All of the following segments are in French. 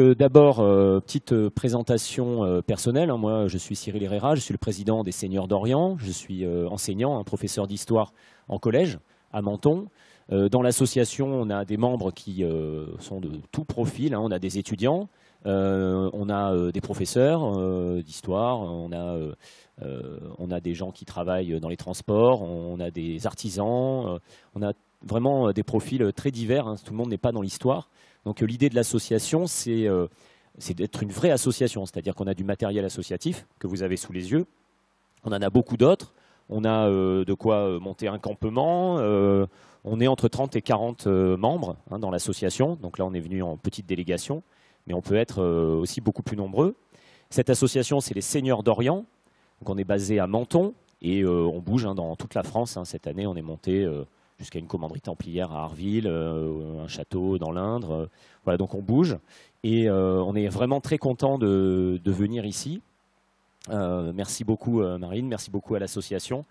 d'abord, petite présentation personnelle. Hein. Moi, je suis Cyril Herrera, je suis le président des Seigneurs d'Orient. Je suis enseignant, un professeur d'histoire en collège à Menton. Dans l'association, on a des membres qui sont de tout profil. Hein. On a des étudiants, on a des professeurs d'histoire, on a des gens qui travaillent dans les transports, on a des artisans, on a vraiment des profils très divers. Hein. Tout le monde n'est pas dans l'histoire. Donc l'idée de l'association, c'est d'être une vraie association, c'est-à-dire qu'on a du matériel associatif que vous avez sous les yeux, on en a beaucoup d'autres, on a de quoi monter un campement, on est entre 30 et 40 membres hein, dans l'association, donc là on est venu en petite délégation, mais on peut être aussi beaucoup plus nombreux. Cette association, c'est les Seigneurs d'Orient, donc on est basé à Menton et on bouge hein, dans toute la France. Hein. Cette année, on est monté jusqu'à une commanderie templière à Arville, un château dans l'Indre. Voilà, donc on bouge et on est vraiment très content de venir ici. Merci beaucoup Marine, merci beaucoup à l'association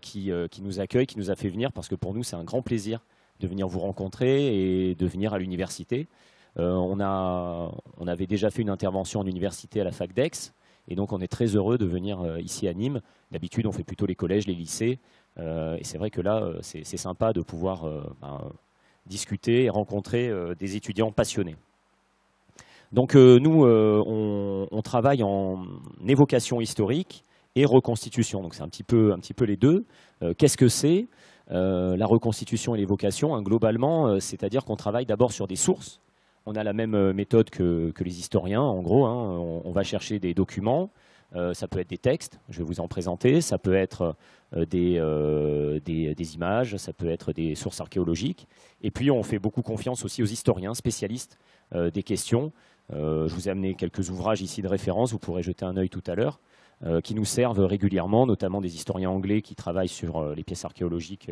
qui nous accueille, qui nous a fait venir, parce que pour nous c'est un grand plaisir de venir vous rencontrer et de venir à l'université. On avait déjà fait une intervention en université à la fac d'Aix, et donc on est très heureux de venir ici à Nîmes. D'habitude on fait plutôt les collèges, les lycées, et c'est vrai que là c'est sympa de pouvoir discuter et rencontrer des étudiants passionnés. Donc nous on travaille en évocation historique et reconstitution, donc c'est un petit peu les deux. Qu'est-ce que c'est la reconstitution et l'évocation hein, globalement, c'est-à-dire qu'on travaille d'abord sur des sources. On a la même méthode que les historiens, en gros. Hein. On va chercher des documents, ça peut être des textes, je vais vous en présenter, ça peut être des images, ça peut être des sources archéologiques. Et puis on fait beaucoup confiance aussi aux historiens spécialistes des questions. Je vous ai amené quelques ouvrages ici de référence, vous pourrez jeter un œil tout à l'heure, qui nous servent régulièrement, notamment des historiens anglais qui travaillent sur les pièces archéologiques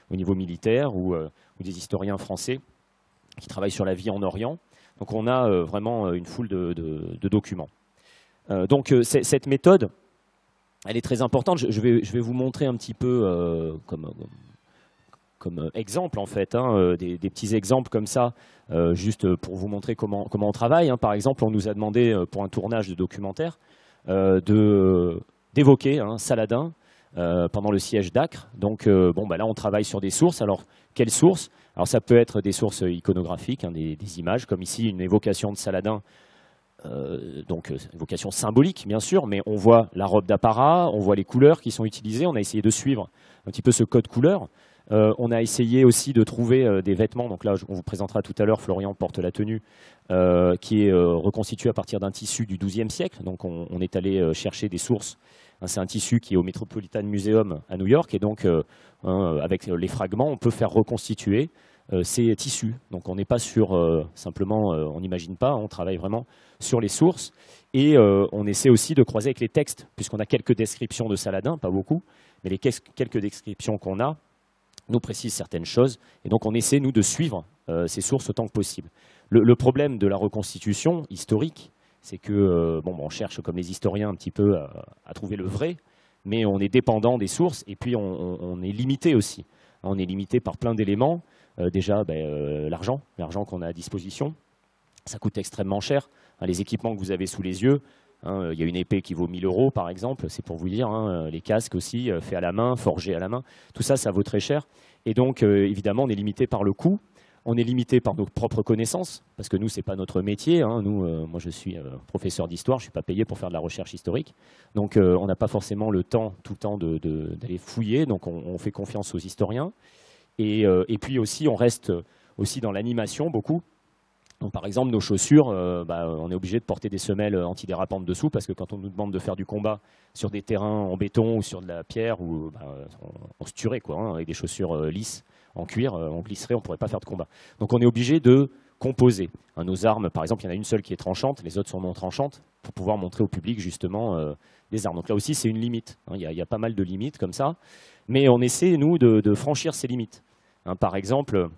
au niveau militaire, ou des historiens français qui travaillent sur la vie en Orient. Donc on a vraiment une foule de documents. Donc cette méthode, elle est très importante. Je vais vous montrer un petit peu comme exemple, en fait, hein, des petits exemples comme ça, juste pour vous montrer comment on travaille. Hein. Par exemple, on nous a demandé, pour un tournage de documentaire, d'évoquer hein, Saladin pendant le siège d'Acre. Donc bon, bah là, on travaille sur des sources. Alors, quelles sources? Alors, ça peut être des sources iconographiques, hein, des images, comme ici, une évocation de Saladin. Donc évocation symbolique bien sûr, mais on voit la robe d'apparat, on voit les couleurs qui sont utilisées, on a essayé de suivre un petit peu ce code couleur. On a essayé aussi de trouver des vêtements, donc là on vous présentera tout à l'heure, Florian porte la tenue, qui est reconstituée à partir d'un tissu du XIIe siècle, donc on est allé chercher des sources. C'est un tissu qui est au Metropolitan Museum à New York, et donc avec les fragments on peut faire reconstituer ces tissus. Donc on n'est pas sur simplement, on n'imagine pas, on travaille vraiment sur les sources, et on essaie aussi de croiser avec les textes, puisqu'on a quelques descriptions de Saladin, pas beaucoup, mais les quelques descriptions qu'on a nous précisent certaines choses, et donc on essaie, nous, de suivre ces sources autant que possible. Le problème de la reconstitution historique, c'est que bon, on cherche, comme les historiens, un petit peu à trouver le vrai, mais on est dépendant des sources, et puis on est limité aussi. On est limité par plein d'éléments. Déjà, l'argent qu'on a à disposition, ça coûte extrêmement cher. Hein, les équipements que vous avez sous les yeux, hein, il y a une épée qui vaut 1000 € par exemple, c'est pour vous dire, hein, les casques aussi, faits à la main, forgés à la main, tout ça, ça vaut très cher. Et donc, évidemment, on est limité par le coût, on est limité par nos propres connaissances, parce que nous, ce n'est pas notre métier. Hein. Nous, moi, je suis professeur d'histoire, je ne suis pas payé pour faire de la recherche historique. Donc, on n'a pas forcément le temps, tout le temps, d'aller fouiller, donc on fait confiance aux historiens. Et puis aussi, on reste aussi dans l'animation beaucoup. Donc, par exemple, nos chaussures, on est obligé de porter des semelles antidérapantes dessous, parce que quand on nous demande de faire du combat sur des terrains en béton ou sur de la pierre, on se tuerait quoi, hein, avec des chaussures lisses en cuir, on glisserait, on ne pourrait pas faire de combat. Donc on est obligé de composer. Hein, nos armes, par exemple, il y en a une seule qui est tranchante, les autres sont non tranchantes, pour pouvoir montrer au public justement des armes. Donc là aussi, c'est une limite. Hein, il y a pas mal de limites comme ça, mais on essaie, nous, de franchir ces limites. Hein, par exemple,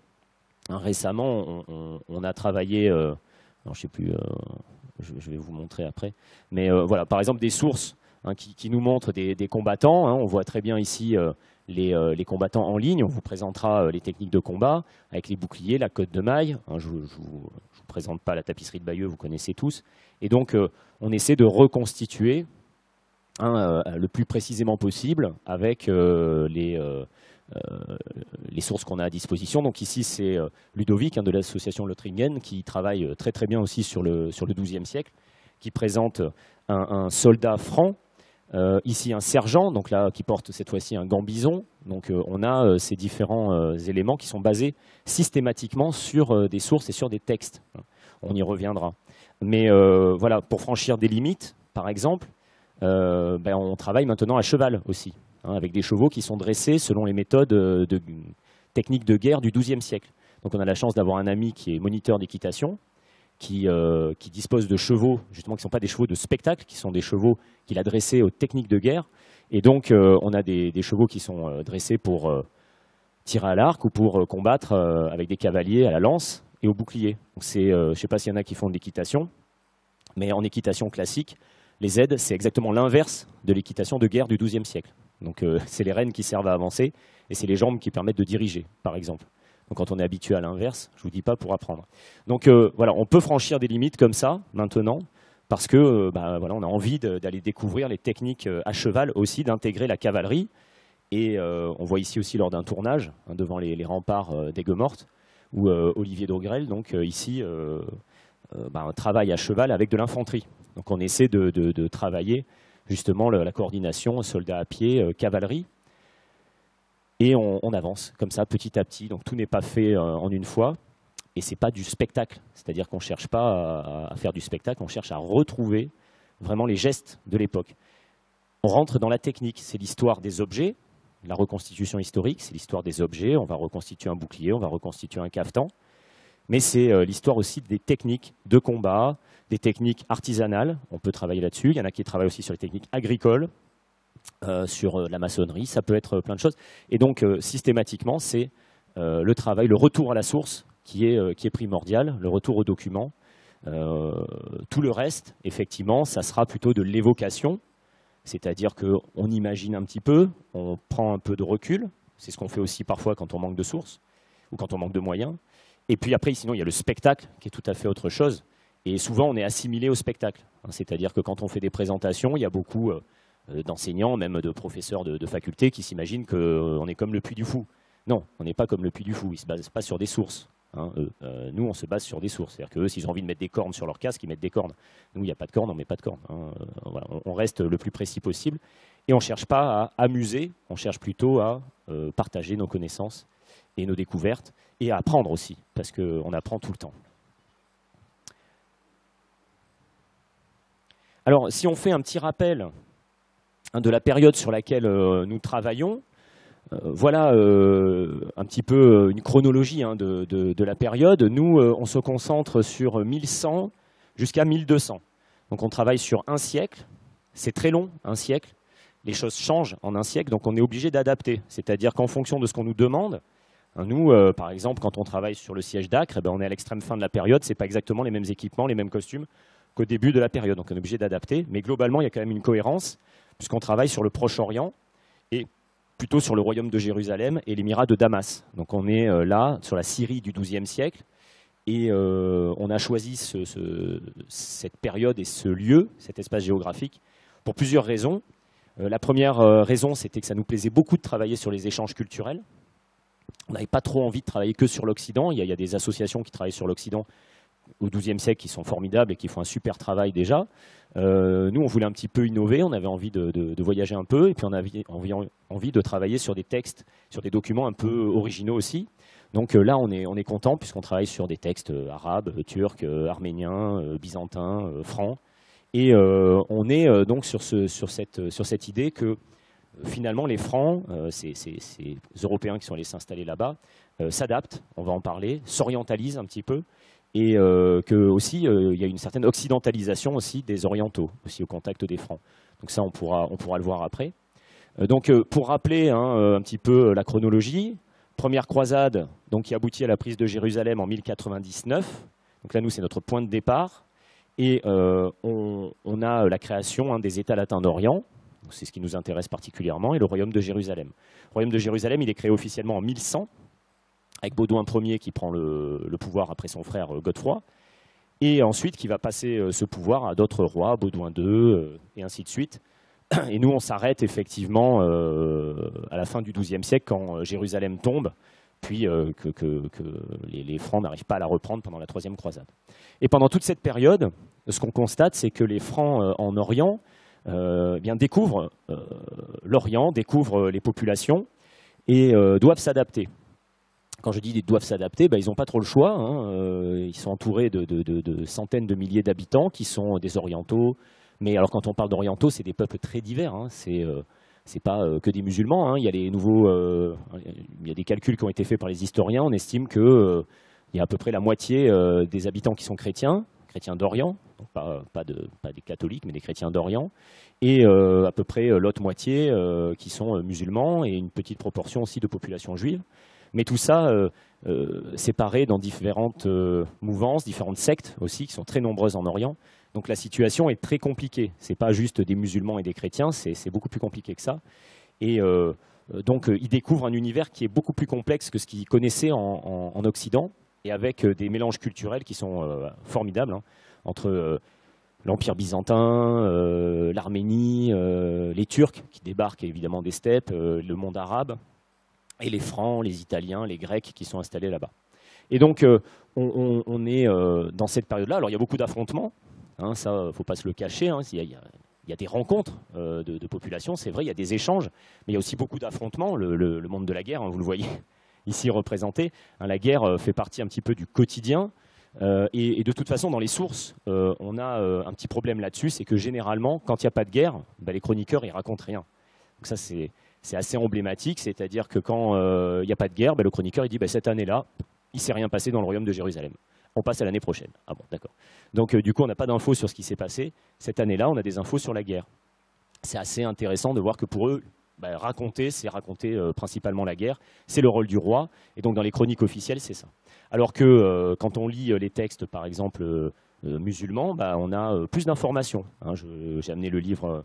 récemment, on a travaillé, alors, je ne sais plus, je vais vous montrer après, mais voilà, par exemple des sources hein, qui nous montrent des combattants. Hein, on voit très bien ici les combattants en ligne. On vous présentera les techniques de combat avec les boucliers, la cotte de maille. Hein, je ne vous présente pas la tapisserie de Bayeux, vous connaissez tous. Et donc, on essaie de reconstituer le plus précisément possible avec les sources qu'on a à disposition. Donc ici, c'est Ludovic de l'association Lothringen qui travaille très très bien aussi sur le XIIe siècle, qui présente un soldat franc, ici un sergent, donc là qui porte cette fois-ci un gant bison. Donc on a ces différents éléments qui sont basés systématiquement sur des sources et sur des textes. On y reviendra. Mais voilà, pour franchir des limites, par exemple, on travaille maintenant à cheval aussi, avec des chevaux qui sont dressés selon les méthodes techniques de guerre du XIIe siècle. Donc on a la chance d'avoir un ami qui est moniteur d'équitation, qui dispose de chevaux, justement, qui ne sont pas des chevaux de spectacle, qui sont des chevaux qu'il a dressés aux techniques de guerre. Et donc on a des chevaux qui sont dressés pour tirer à l'arc ou pour combattre avec des cavaliers à la lance et au bouclier. Donc je ne sais pas s'il y en a qui font de l'équitation, mais en équitation classique, les aides, c'est exactement l'inverse de l'équitation de guerre du XIIe siècle. Donc c'est les rênes qui servent à avancer et c'est les jambes qui permettent de diriger, par exemple. Donc quand on est habitué à l'inverse, je ne vous dis pas pour apprendre. Donc voilà, on peut franchir des limites comme ça, maintenant, parce que voilà, on a envie d'aller découvrir les techniques à cheval aussi, d'intégrer la cavalerie. Et on voit ici aussi lors d'un tournage, devant les remparts d'Aigues-Mortes, où Olivier Daugrel, donc ici, travaille à cheval avec de l'infanterie. Donc on essaie de travailler justement la coordination soldats à pied, cavalerie. Et on avance comme ça petit à petit. Donc tout n'est pas fait en une fois. Et ce n'est pas du spectacle. C'est-à-dire qu'on ne cherche pas à faire du spectacle, on cherche à retrouver vraiment les gestes de l'époque. On rentre dans la technique. C'est l'histoire des objets, la reconstitution historique, c'est l'histoire des objets. On va reconstituer un bouclier, on va reconstituer un cafetan. Mais c'est l'histoire aussi des techniques de combat, des techniques artisanales. On peut travailler là-dessus. Il y en a qui travaillent aussi sur les techniques agricoles, sur la maçonnerie. Ça peut être plein de choses. Et donc, systématiquement, c'est le travail, le retour à la source qui est primordial, le retour aux documents. Tout le reste, effectivement, ça sera plutôt de l'évocation. C'est-à-dire qu'on imagine un petit peu, on prend un peu de recul. C'est ce qu'on fait aussi parfois quand on manque de sources ou quand on manque de moyens. Et puis après, sinon, il y a le spectacle qui est tout à fait autre chose. Et souvent, on est assimilé au spectacle. C'est-à-dire que quand on fait des présentations, il y a beaucoup d'enseignants, même de professeurs de faculté, qui s'imaginent qu'on est comme le Puy du Fou. Non, on n'est pas comme le Puy du Fou. Ils ne se basent pas sur des sources. Nous, on se base sur des sources. C'est-à-dire qu'eux, s'ils ont envie de mettre des cornes sur leur casque, ils mettent des cornes. Nous, il n'y a pas de cornes, on ne met pas de cornes. Voilà, on reste le plus précis possible. Et on ne cherche pas à amuser, on cherche plutôt à partager nos connaissances et nos découvertes, et à apprendre aussi, parce qu'on apprend tout le temps. Alors, si on fait un petit rappel de la période sur laquelle nous travaillons, voilà un petit peu une chronologie de la période. Nous, on se concentre sur 1100 jusqu'à 1200. Donc on travaille sur un siècle. C'est très long, un siècle. Les choses changent en un siècle, donc on est obligé d'adapter. C'est-à-dire qu'en fonction de ce qu'on nous demande, nous, par exemple, quand on travaille sur le siège d'Acre, on est à l'extrême fin de la période, ce n'est pas exactement les mêmes équipements, les mêmes costumes qu'au début de la période. Donc on est obligé d'adapter. Mais globalement, il y a quand même une cohérence, puisqu'on travaille sur le Proche-Orient et plutôt sur le royaume de Jérusalem et l'émirat de Damas. Donc on est là, sur la Syrie du XIIe siècle, et on a choisi cette période et ce lieu, cet espace géographique, pour plusieurs raisons. La première raison, c'était que ça nous plaisait beaucoup de travailler sur les échanges culturels. On n'avait pas trop envie de travailler que sur l'Occident. Il y a des associations qui travaillent sur l'Occident au XIIe siècle qui sont formidables et qui font un super travail déjà. Nous, on voulait un petit peu innover, on avait envie de voyager un peu, et puis on avait envie de travailler sur des textes, sur des documents un peu originaux aussi. Donc là, on est content puisqu'on travaille sur des textes arabes, turcs, arméniens, byzantins, francs. Et on est donc sur cette idée que finalement, les Francs, ces Européens qui sont allés s'installer là-bas, s'adaptent, on va en parler, s'orientalisent un petit peu, et qu'aussi, il y a une certaine occidentalisation aussi des Orientaux, aussi au contact des Francs. Donc ça, on pourra le voir après. Donc, pour rappeler un petit peu la chronologie, première croisade donc, qui aboutit à la prise de Jérusalem en 1099. Donc là, nous, c'est notre point de départ. Et on a la création des États latins d'Orient, c'est ce qui nous intéresse particulièrement, et le royaume de Jérusalem. Le royaume de Jérusalem, il est créé officiellement en 1100, avec Baudouin Ier qui prend le pouvoir après son frère Godefroy, et ensuite qui va passer ce pouvoir à d'autres rois, Baudouin II, et ainsi de suite. Et nous, on s'arrête effectivement à la fin du XIIe siècle, quand Jérusalem tombe, puis que les Francs n'arrivent pas à la reprendre pendant la Troisième Croisade. Et pendant toute cette période, ce qu'on constate, c'est que les Francs en Orient bien découvrent l'Orient, découvrent les populations et doivent s'adapter. Quand je dis qu'ils doivent s'adapter, ils n'ont pas trop le choix. Hein. Ils sont entourés de centaines de milliers d'habitants qui sont des orientaux. Mais alors quand on parle d'orientaux, c'est des peuples très divers. Hein. C'est pas que des musulmans. Hein. Il y a il y a des calculs qui ont été faits par les historiens. On estime qu'il y a à peu près la moitié des habitants qui sont chrétiens d'Orient, donc pas des catholiques, mais des chrétiens d'Orient, et à peu près l'autre moitié qui sont musulmans, et une petite proportion aussi de population juive. Mais tout ça séparé dans différentes mouvances, différentes sectes aussi, qui sont très nombreuses en Orient. Donc la situation est très compliquée. Ce n'est pas juste des musulmans et des chrétiens, c'est beaucoup plus compliqué que ça. Et donc ils découvrent un univers qui est beaucoup plus complexe que ce qu'ils connaissaient en Occident, et avec des mélanges culturels qui sont formidables, hein, entre l'Empire byzantin, l'Arménie, les Turcs qui débarquent évidemment des steppes, le monde arabe, et les Francs, les Italiens, les Grecs qui sont installés là-bas. Et donc on est dans cette période-là. Alors il y a beaucoup d'affrontements, hein, ça il ne faut pas se le cacher, hein, il y a des rencontres de populations, c'est vrai, il y a des échanges, mais il y a aussi beaucoup d'affrontements, le monde de la guerre, hein, vous le voyez ici représenté. Hein, la guerre fait partie un petit peu du quotidien. Et de toute façon, dans les sources, on a un petit problème là-dessus, c'est que généralement, quand il n'y a pas de guerre, les chroniqueurs, ils racontent rien. Donc ça, c'est assez emblématique, c'est-à-dire que quand il n'y a pas de guerre, le chroniqueur, il dit cette année-là, il ne s'est rien passé dans le royaume de Jérusalem. On passe à l'année prochaine. Ah bon, d'accord. Donc du coup, on n'a pas d'infos sur ce qui s'est passé. Cette année-là, on a des infos sur la guerre. C'est assez intéressant de voir que pour eux, raconter, c'est raconter principalement la guerre. C'est le rôle du roi. Et donc, dans les chroniques officielles, c'est ça. Alors que quand on lit les textes, par exemple, musulmans, on a plus d'informations. Hein. J'ai amené le livre,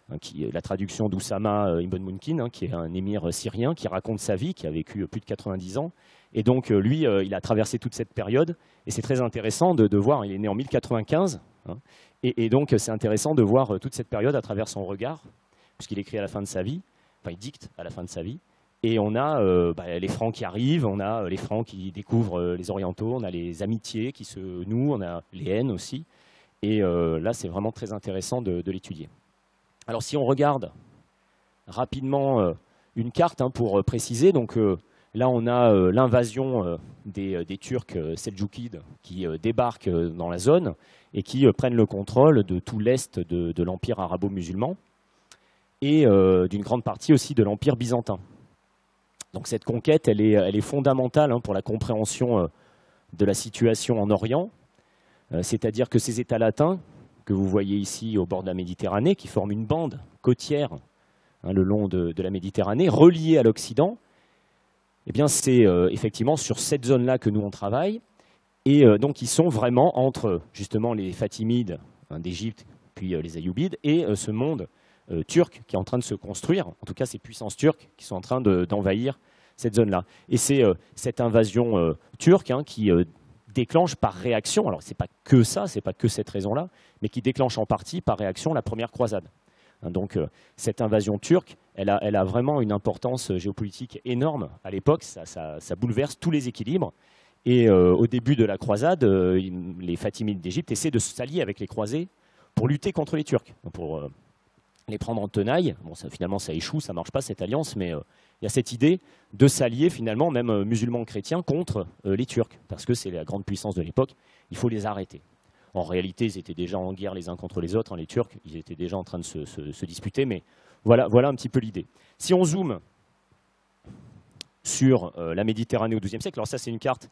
la traduction d'Oussama Ibn Munkin, hein, qui est un émir syrien, qui raconte sa vie, qui a vécu plus de 90 ans. Et donc, lui, il a traversé toute cette période. Et c'est très intéressant de voir, il est né en 1095. Hein, et donc, c'est intéressant de voir toute cette période à travers son regard, puisqu'il écrit à la fin de sa vie, enfin il dicte à la fin de sa vie, et on a les Francs qui arrivent, on a les Francs qui découvrent les Orientaux, on a les amitiés qui se nouent, on a les haines aussi, et là c'est vraiment très intéressant de l'étudier. Alors si on regarde rapidement une carte, hein, pour préciser, donc là on a l'invasion des Turcs seldjoukides qui débarquent dans la zone et qui prennent le contrôle de tout l'est de l'Empire arabo-musulman, et d'une grande partie aussi de l'Empire byzantin. Donc cette conquête, elle est fondamentale, hein, pour la compréhension de la situation en Orient, c'est-à-dire que ces États latins, que vous voyez ici au bord de la Méditerranée, qui forment une bande côtière, hein, le long de la Méditerranée, reliée à l'Occident, eh bien c'est effectivement sur cette zone-là que nous on travaille, et donc ils sont vraiment entre justement les Fatimides, hein, d'Égypte, puis les Ayyoubides, et ce monde turc qui est en train de se construire, en tout cas ces puissances turques qui sont en train d'envahir cette zone-là. Et c'est cette invasion turque, hein, qui déclenche par réaction, alors c'est pas que ça, c'est pas que cette raison-là, mais qui déclenche en partie par réaction la première croisade. Hein, donc cette invasion turque, elle a vraiment une importance géopolitique énorme à l'époque, ça bouleverse tous les équilibres. Et au début de la croisade, les Fatimides d'Égypte essaient de s'allier avec les croisés pour lutter contre les Turcs, pour les prendre en tenaille. Bon, finalement, ça échoue, ça ne marche pas cette alliance, mais il y a cette idée de s'allier finalement, même musulmans chrétiens, contre les Turcs, parce que c'est la grande puissance de l'époque, il faut les arrêter. En réalité, ils étaient déjà en guerre les uns contre les autres, hein, les Turcs, ils étaient déjà en train de se disputer, mais voilà un petit peu l'idée. Si on zoome sur la Méditerranée au XIIe siècle, alors ça c'est une carte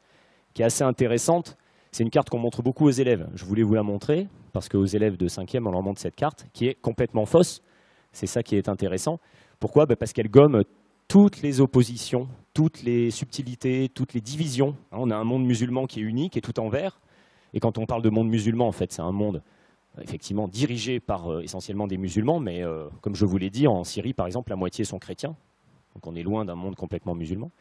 qui est assez intéressante, c'est une carte qu'on montre beaucoup aux élèves. Je voulais vous la montrer, parce qu'aux élèves de 5e, on leur montre cette carte, qui est complètement fausse. C'est ça qui est intéressant. Pourquoi? Parce qu'elle gomme toutes les oppositions, toutes les subtilités, toutes les divisions. On a un monde musulman qui est unique et tout en vert. Et quand on parle de monde musulman, en fait, c'est un monde effectivement dirigés par essentiellement des musulmans, mais comme je vous l'ai dit, en Syrie, par exemple, la moitié sont chrétiens. Donc on est loin d'un monde complètement musulman.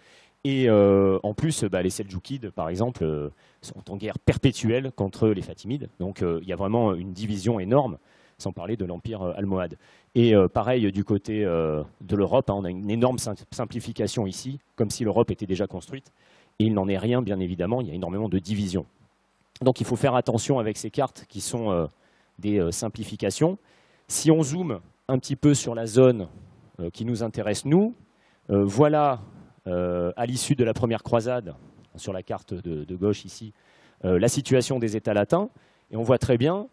Et en plus, les Seldjoukides, par exemple, sont en guerre perpétuelle contre les Fatimides. Donc il y a vraiment une division énorme, sans parler de l'empire almohade. Et pareil, du côté de l'Europe, on a une énorme simplification ici, comme si l'Europe était déjà construite. Et il n'en est rien, bien évidemment, il y a énormément de divisions. Donc il faut faire attention avec ces cartes qui sont des simplifications. Si on zoome un petit peu sur la zone qui nous intéresse, nous, voilà, à l'issue de la première croisade, sur la carte de gauche ici, la situation des États latins. Et on voit très bien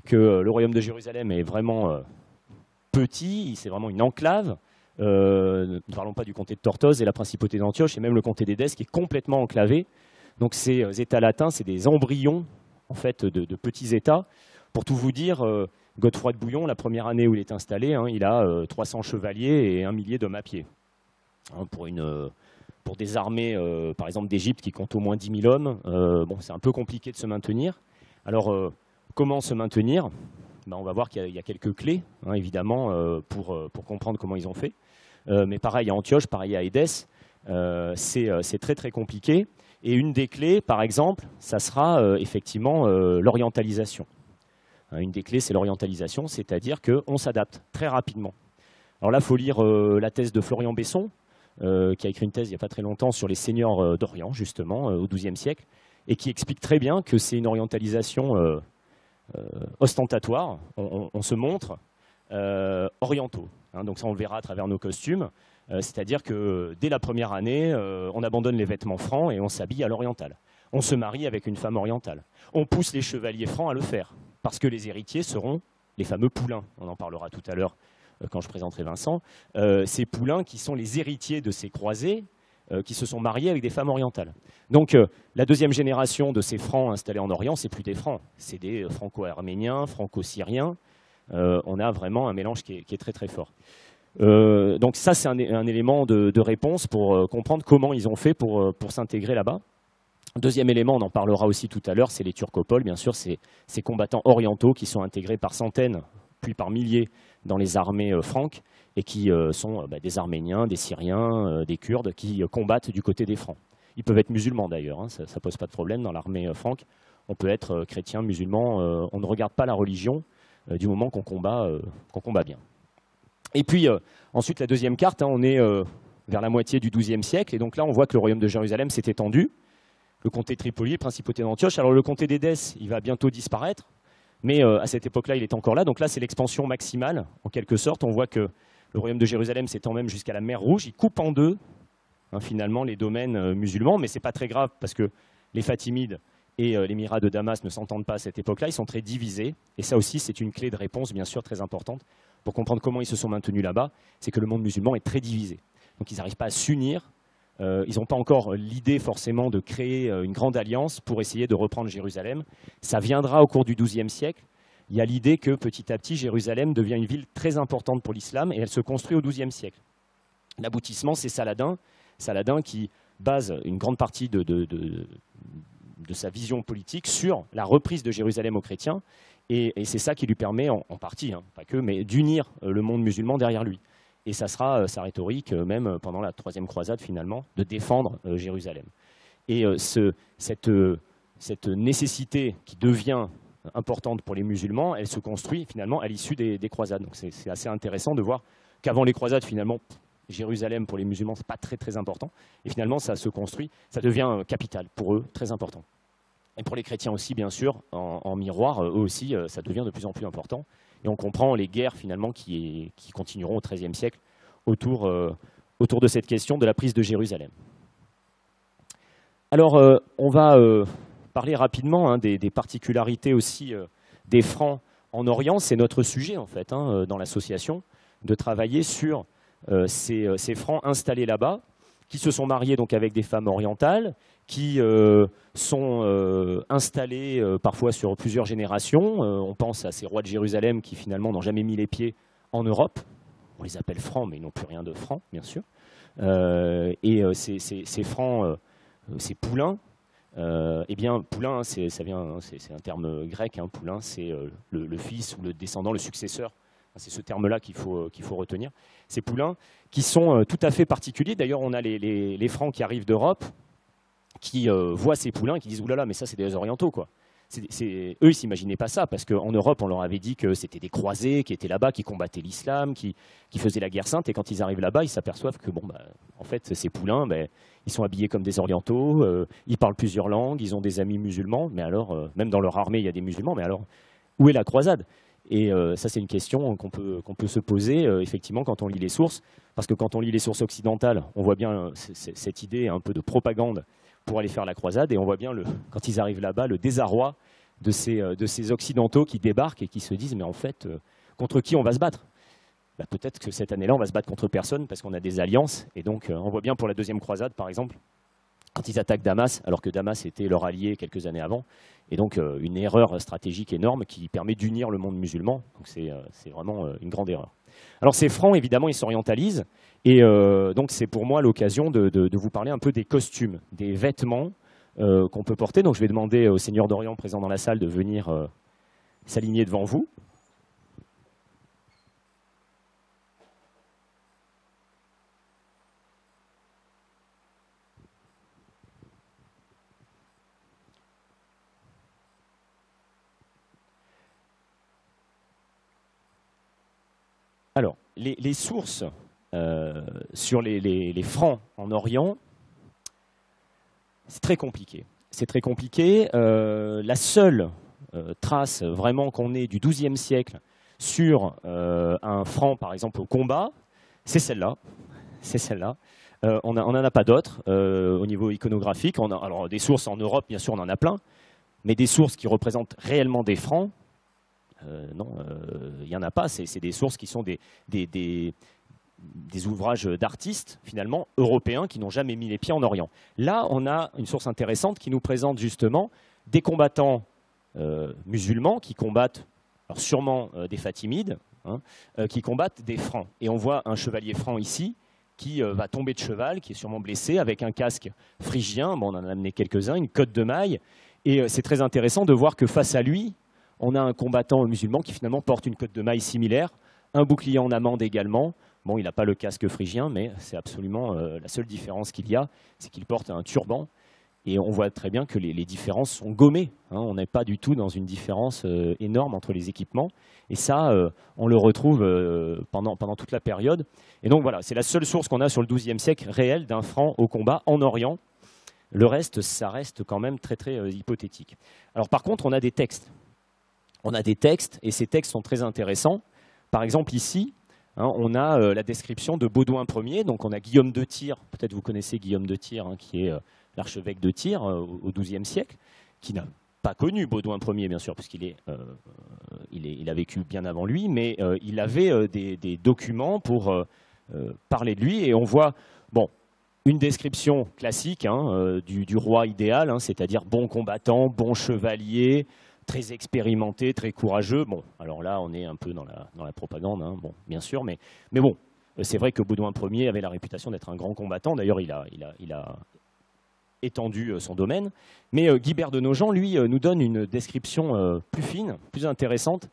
que le royaume de Jérusalem est vraiment petit, c'est vraiment une enclave. Ne parlons pas du comté de Tortosa et la principauté d'Antioche, et même le comté d'Édesse qui est complètement enclavé. Donc ces États latins, c'est des embryons en fait, de petits États. Pour tout vous dire, Godefroy de Bouillon, la première année où il est installé, il a 300 chevaliers et 1 millier d'hommes à pied. Pour des armées, par exemple d'Égypte, qui comptent au moins 10 000 hommes, c'est un peu compliqué de se maintenir. Alors, comment se maintenir ? On va voir qu'il y a quelques clés, évidemment, pour comprendre comment ils ont fait. Mais pareil à Antioche, pareil à Édesse, c'est très très compliqué. Et une des clés, par exemple, ça sera effectivement l'orientalisation. Une des clés, c'est l'orientalisation, c'est-à-dire qu'on s'adapte très rapidement. Alors là, il faut lire la thèse de Florian Besson, qui a écrit une thèse il n'y a pas très longtemps sur les seigneurs d'Orient, justement, au XIIe siècle, et qui explique très bien que c'est une orientalisation ostentatoire. On se montre orientaux. Donc ça, on le verra à travers nos costumes. C'est-à-dire que dès la première année, on abandonne les vêtements francs et on s'habille à l'oriental. On se marie avec une femme orientale. On pousse les chevaliers francs à le faire, parce que les héritiers seront les fameux poulains. On en parlera tout à l'heure quand je présenterai Vincent. Ces poulains qui sont les héritiers de ces croisés qui se sont mariés avec des femmes orientales. Donc la deuxième génération de ces francs installés en Orient, c'est plus des francs, c'est des franco-arméniens, franco-syriens. On a vraiment un mélange qui est très très fort. Donc ça, c'est un élément de réponse pour comprendre comment ils ont fait pour s'intégrer là-bas. Deuxième élément, on en parlera aussi tout à l'heure, c'est les turcopoles, bien sûr, ces combattants orientaux qui sont intégrés par centaines, puis par milliers dans les armées franques, et qui sont des Arméniens, des Syriens, des Kurdes, qui combattent du côté des Francs. Ils peuvent être musulmans d'ailleurs, ça ne pose pas de problème dans l'armée franque. On peut être chrétien, musulman, on ne regarde pas la religion du moment qu'on combat bien. Et puis ensuite la deuxième carte, on est vers la moitié du XIIe siècle, et donc là on voit que le royaume de Jérusalem s'est étendu. Le comté de Tripoli, principauté d'Antioche. Alors le comté d'Édesse, il va bientôt disparaître, mais à cette époque-là, il est encore là. Donc là, c'est l'expansion maximale, en quelque sorte. On voit que le royaume de Jérusalem s'étend même jusqu'à la mer Rouge. Il coupe en deux, finalement, les domaines musulmans, mais ce n'est pas très grave, parce que les Fatimides et l'émirat de Damas ne s'entendent pas à cette époque-là. Ils sont très divisés, et ça aussi, c'est une clé de réponse, bien sûr, très importante, pour comprendre comment ils se sont maintenus là-bas. C'est que le monde musulman est très divisé. Donc ils n'arrivent pas à s'unir. Ils n'ont pas encore l'idée forcément de créer une grande alliance pour essayer de reprendre Jérusalem. Ça viendra au cours du XIIe siècle. Il y a l'idée que petit à petit, Jérusalem devient une ville très importante pour l'islam et elle se construit au XIIe siècle. L'aboutissement, c'est Saladin. Saladin qui base une grande partie de sa vision politique sur la reprise de Jérusalem aux chrétiens. Et c'est ça qui lui permet, en partie, pas que, mais d'unir le monde musulman derrière lui. Et ça sera sa rhétorique, même pendant la troisième croisade, finalement, de défendre Jérusalem. Et cette nécessité qui devient importante pour les musulmans, elle se construit finalement à l'issue des croisades. Donc c'est assez intéressant de voir qu'avant les croisades, finalement, Jérusalem pour les musulmans, ce n'est pas très très important. Et finalement, ça se construit, ça devient capital pour eux, très important. Et pour les chrétiens aussi, bien sûr, en miroir, eux aussi, ça devient de plus en plus important. Et on comprend les guerres finalement qui continueront au XIIIe siècle autour de cette question de la prise de Jérusalem. Alors, on va parler rapidement des particularités aussi des Francs en Orient. C'est notre sujet en fait dans l'association, de travailler sur ces Francs installés là-bas, qui se sont mariés donc avec des femmes orientales, qui sont installés parfois sur plusieurs générations. On pense à ces rois de Jérusalem qui finalement n'ont jamais mis les pieds en Europe. On les appelle francs, mais ils n'ont plus rien de franc, bien sûr. Ces francs, ces poulains, Eh bien, poulain, c'est un terme grec. Hein, poulain, c'est le fils ou le descendant, le successeur. C'est ce terme-là qu'il faut retenir. Ces poulains qui sont tout à fait particuliers. D'ailleurs, on a les Francs qui arrivent d'Europe, qui voient ces poulains et qui disent « Oulala, mais ça, c'est des orientaux, quoi ». Eux, ils ne s'imaginaient pas ça, parce qu'en Europe, on leur avait dit que c'était des croisés qui étaient là-bas, qui combattaient l'islam, qui faisaient la guerre sainte. Et quand ils arrivent là-bas, ils s'aperçoivent que, bon, en fait, ces poulains, ils sont habillés comme des orientaux, ils parlent plusieurs langues, ils ont des amis musulmans. Mais alors, même dans leur armée, il y a des musulmans. Mais alors, où est la croisade? Et ça, c'est une question qu'on peut se poser, effectivement, quand on lit les sources. Parce que quand on lit les sources occidentales, on voit bien cette idée un peu de propagande pour aller faire la croisade. Et on voit bien, quand ils arrivent là-bas, le désarroi de ces Occidentaux qui débarquent et qui se disent « Mais en fait, contre qui on va se battre ?» Peut-être que cette année-là, on va se battre contre personne parce qu'on a des alliances. Et donc, on voit bien pour la deuxième croisade, par exemple, quand ils attaquent Damas, alors que Damas était leur allié quelques années avant. Et donc, une erreur stratégique énorme qui permet d'unir le monde musulman. Donc, c'est vraiment une grande erreur. Alors, ces Francs, évidemment, ils s'orientalisent. Et donc, c'est pour moi l'occasion de vous parler un peu des costumes, des vêtements qu'on peut porter. Donc, je vais demander au Seigneur d'Orient présent dans la salle de venir s'aligner devant vous. Alors, les sources sur les Francs en Orient, c'est très compliqué. C'est très compliqué. La seule trace vraiment qu'on ait du XIIe siècle sur un Franc, par exemple, au combat, c'est celle-là. C'est celle-là. On n'en a pas d'autres au niveau iconographique. Alors, des sources en Europe, bien sûr, on en a plein, mais des sources qui représentent réellement des Francs, non, il n'y en a pas. C'est des sources qui sont des ouvrages d'artistes, finalement, européens, qui n'ont jamais mis les pieds en Orient. Là, on a une source intéressante qui nous présente justement des combattants musulmans qui combattent, alors sûrement des Fatimides, hein, qui combattent des Francs. Et on voit un chevalier franc ici qui va tomber de cheval, qui est sûrement blessé, avec un casque phrygien. Bon, on en a amené quelques-uns, une cotte de maille. Et c'est très intéressant de voir que face à lui, on a un combattant musulman qui finalement porte une cotte de maille similaire, un bouclier en amande également. Bon, il n'a pas le casque phrygien, mais c'est absolument la seule différence qu'il y a, c'est qu'il porte un turban. Et on voit très bien que les différences sont gommées. Hein. On n'est pas du tout dans une différence énorme entre les équipements. Et ça, on le retrouve pendant toute la période. Et donc voilà, c'est la seule source qu'on a sur le XIIe siècle réel d'un franc au combat en Orient. Le reste, ça reste quand même très, très hypothétique. Alors par contre, on a des textes. On a des textes, et ces textes sont très intéressants. Par exemple, ici, hein, on a la description de Baudouin Ier. Donc on a Guillaume de Tyr, peut-être vous connaissez Guillaume de Tyr, hein, qui est l'archevêque de Tyr au XIIe siècle, qui n'a pas connu Baudouin Ier, bien sûr, puisqu'il il a vécu bien avant lui, mais il avait des documents pour parler de lui. Et on voit une description classique du roi idéal, hein, c'est-à-dire bon combattant, bon chevalier, très expérimenté, très courageux. Bon, alors là, on est un peu dans la propagande, hein, bon, bien sûr, mais bon, c'est vrai que Baudouin Ier avait la réputation d'être un grand combattant. D'ailleurs, il a étendu son domaine. Mais Guibert de Nogent, lui, nous donne une description plus fine, plus intéressante,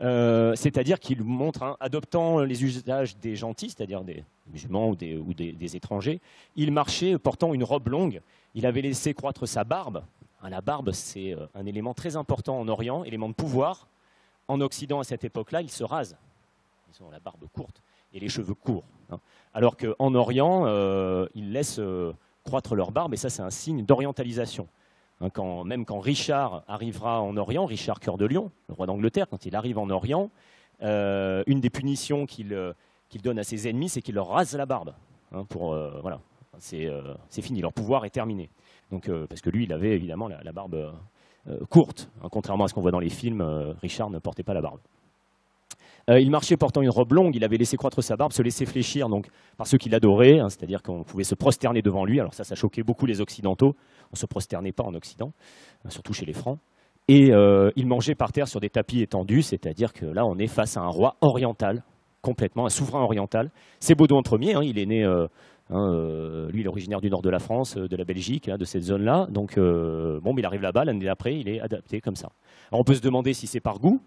c'est-à-dire qu'il montre, hein, adoptant les usages des gentils, c'est-à-dire des musulmans ou des étrangers, il marchait portant une robe longue, il avait laissé croître sa barbe. La barbe, c'est un élément très important en Orient, élément de pouvoir. En Occident, à cette époque-là, ils se rasent. Ils ont la barbe courte et les cheveux courts. Hein. Alors qu'en Orient, ils laissent croître leur barbe, et ça, c'est un signe d'orientalisation. Hein, même quand Richard arrivera en Orient, Richard Cœur de Lion, le roi d'Angleterre, quand il arrive en Orient, une des punitions qu'il donne à ses ennemis, c'est qu'il leur rase la barbe. Hein, voilà, c'est fini, leur pouvoir est terminé. Donc, parce que lui, il avait évidemment la barbe courte, hein, contrairement à ce qu'on voit dans les films, Richard ne portait pas la barbe. Il marchait portant une robe longue, il avait laissé croître sa barbe, se laisser fléchir donc, par ceux qui l'adoraient, hein, c'est-à-dire qu'on pouvait se prosterner devant lui. Alors ça choquait beaucoup les Occidentaux, on ne se prosternait pas en Occident, surtout chez les Francs. Et il mangeait par terre sur des tapis étendus, c'est-à-dire que là, on est face à un roi oriental, complètement, un souverain oriental. C'est Baudouin Ier, hein, il est né Lui, il est originaire du nord de la France, de la Belgique, de cette zone-là. Donc, bon, il arrive là-bas, l'année d'après, il est adapté comme ça. Alors, on peut se demander si c'est par goût,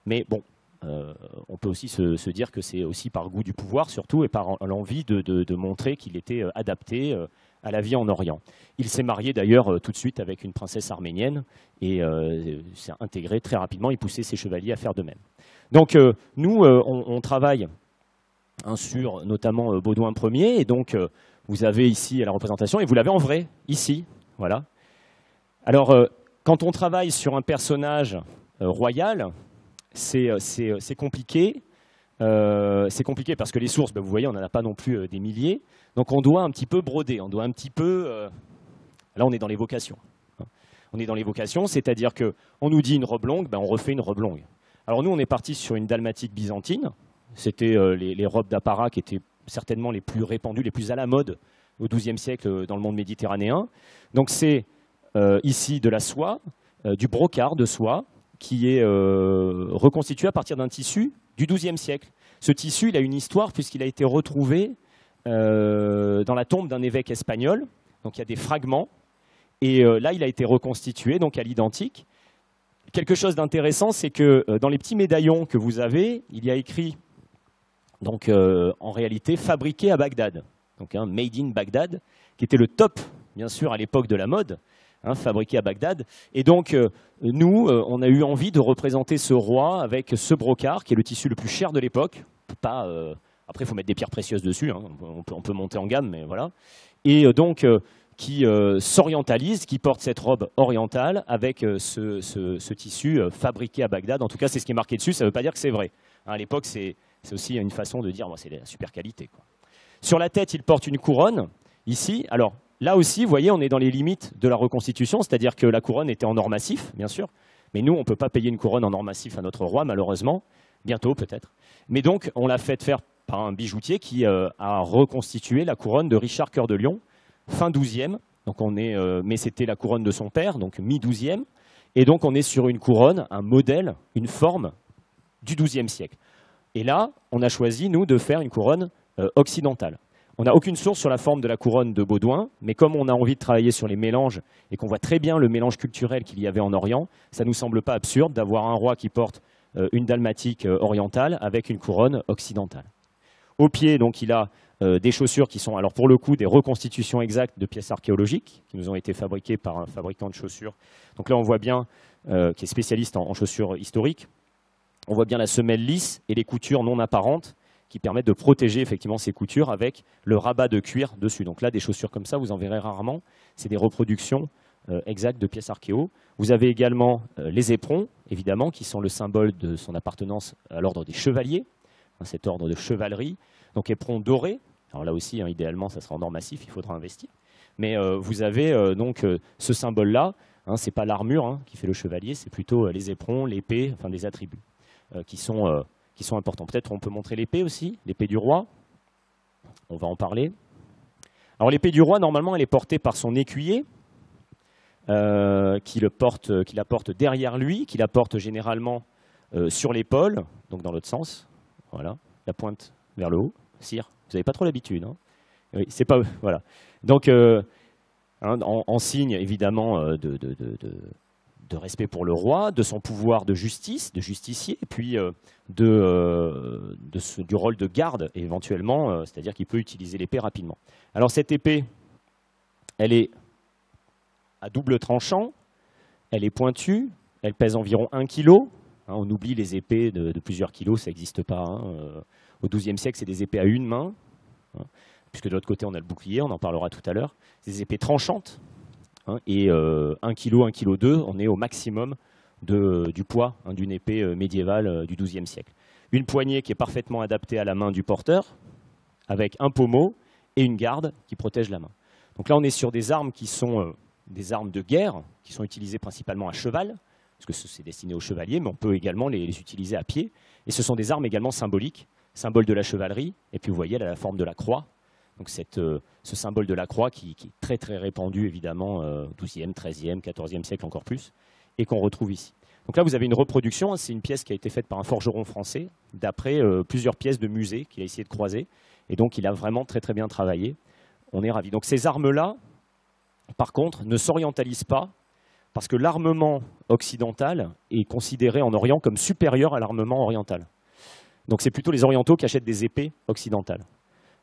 mais bon, on peut aussi se dire que c'est aussi par goût du pouvoir, surtout, et par l'envie de montrer qu'il était adapté à la vie en Orient. Il s'est marié d'ailleurs tout de suite avec une princesse arménienne, et s'est intégré très rapidement, il poussait ses chevaliers à faire de même. Donc, nous, on travaille sur notamment Baudouin Ier, et donc vous avez ici la représentation, et vous l'avez en vrai, ici, voilà. Alors, quand on travaille sur un personnage royal, c'est compliqué. C'est compliqué parce que les sources, vous voyez, on n'en a pas non plus des milliers, donc on doit un petit peu broder, on doit un petit peu... Là, on est dans l'évocation. On est dans l'évocation, c'est-à-dire qu'on nous dit une robe longue, on refait une robe longue. Alors nous, on est parti sur une dalmatique byzantine. C'était les robes d'apparat qui étaient certainement les plus répandues, les plus à la mode au XIIe siècle dans le monde méditerranéen. Donc c'est ici de la soie, du brocart de soie, qui est reconstitué à partir d'un tissu du XIIe siècle. Ce tissu, il a une histoire puisqu'il a été retrouvé dans la tombe d'un évêque espagnol. Donc il y a des fragments. Et là, il a été reconstitué donc à l'identique. Quelque chose d'intéressant, c'est que dans les petits médaillons que vous avez, il y a écrit, donc en réalité, fabriqué à Bagdad. Donc made in Bagdad, qui était le top, bien sûr, à l'époque de la mode, fabriqué à Bagdad. Et donc, nous, on a eu envie de représenter ce roi avec ce brocart, qui est le tissu le plus cher de l'époque. Après, il faut mettre des pierres précieuses dessus, on peut monter en gamme, mais voilà. Et donc... qui s'orientalise, qui porte cette robe orientale avec ce tissu fabriqué à Bagdad. En tout cas, c'est ce qui est marqué dessus, ça ne veut pas dire que c'est vrai. À l'époque, c'est aussi une façon de dire c'est de la super qualité, quoi. Sur la tête, il porte une couronne, ici. Alors, là aussi, vous voyez, on est dans les limites de la reconstitution, c'est-à-dire que la couronne était en or massif, bien sûr, mais nous, on ne peut pas payer une couronne en or massif à notre roi, malheureusement, bientôt peut-être. Mais donc, on l'a fait faire par un bijoutier qui a reconstitué la couronne de Richard Cœur de Lion, fin 12e, donc mais c'était la couronne de son père, donc mi-12e, et donc on est sur une couronne, un modèle, une forme du XIIe siècle. Et là, on a choisi, nous, de faire une couronne occidentale. On n'a aucune source sur la forme de la couronne de Baudouin, mais comme on a envie de travailler sur les mélanges, et qu'on voit très bien le mélange culturel qu'il y avait en Orient, ça ne nous semble pas absurde d'avoir un roi qui porte une dalmatique orientale avec une couronne occidentale. Au pied, donc, il a des chaussures qui sont, alors pour le coup, des reconstitutions exactes de pièces archéologiques qui nous ont été fabriquées par un fabricant de chaussures. Donc là, on voit bien, qui est spécialiste en chaussures historiques, on voit bien la semelle lisse et les coutures non apparentes qui permettent de protéger effectivement ces coutures avec le rabat de cuir dessus. Donc là, des chaussures comme ça, vous en verrez rarement. C'est des reproductions exactes de pièces archéo. Vous avez également les éperons, évidemment, qui sont le symbole de son appartenance à l'ordre des chevaliers, cet ordre de chevalerie. Donc éperons dorés. Alors là aussi, idéalement, ça sera en or massif, il faudra investir. Mais vous avez donc ce symbole-là. Ce n'est pas l'armure qui fait le chevalier, c'est plutôt les éperons, l'épée, enfin des attributs qui sont importants. Peut-être on peut montrer l'épée aussi, l'épée du roi. On va en parler. Alors l'épée du roi, normalement, elle est portée par son écuyer, qui la porte derrière lui, qui la porte généralement sur l'épaule, donc dans l'autre sens. Voilà, la pointe vers le haut. Sire, vous n'avez pas trop l'habitude. Oui, c'est pas... Voilà. Donc, en signe, évidemment, de respect pour le roi, de son pouvoir de justice, de justicier, et puis du rôle de garde, éventuellement, c'est-à-dire qu'il peut utiliser l'épée rapidement. Alors, cette épée, elle est à double tranchant, elle est pointue, elle pèse environ 1 kg. On oublie les épées de plusieurs kilos, ça n'existe pas. Au XIIe siècle, c'est des épées à une main, puisque de l'autre côté, on a le bouclier, on en parlera tout à l'heure. C'est des épées tranchantes, et 1 kg, 1,2 kg, on est au maximum du poids d'une épée médiévale du XIIe siècle. Une poignée qui est parfaitement adaptée à la main du porteur, avec un pommeau et une garde qui protège la main. Donc là, on est sur des armes qui sont des armes de guerre, qui sont utilisées principalement à cheval, parce que c'est destiné aux chevaliers, mais on peut également les utiliser à pied. Et ce sont des armes également symboliques, symbole de la chevalerie, et puis vous voyez, elle a la forme de la croix. Donc ce symbole de la croix qui est très très répandu évidemment au XIIe, XIIIe, XIVe siècle encore plus, et qu'on retrouve ici. Donc là, vous avez une reproduction, hein, c'est une pièce qui a été faite par un forgeron français, d'après plusieurs pièces de musée qu'il a essayé de croiser. Et donc, il a vraiment très très bien travaillé. On est ravis. Donc ces armes-là, par contre, ne s'orientalisent pas, parce que l'armement occidental est considéré en Orient comme supérieur à l'armement oriental. Donc c'est plutôt les orientaux qui achètent des épées occidentales.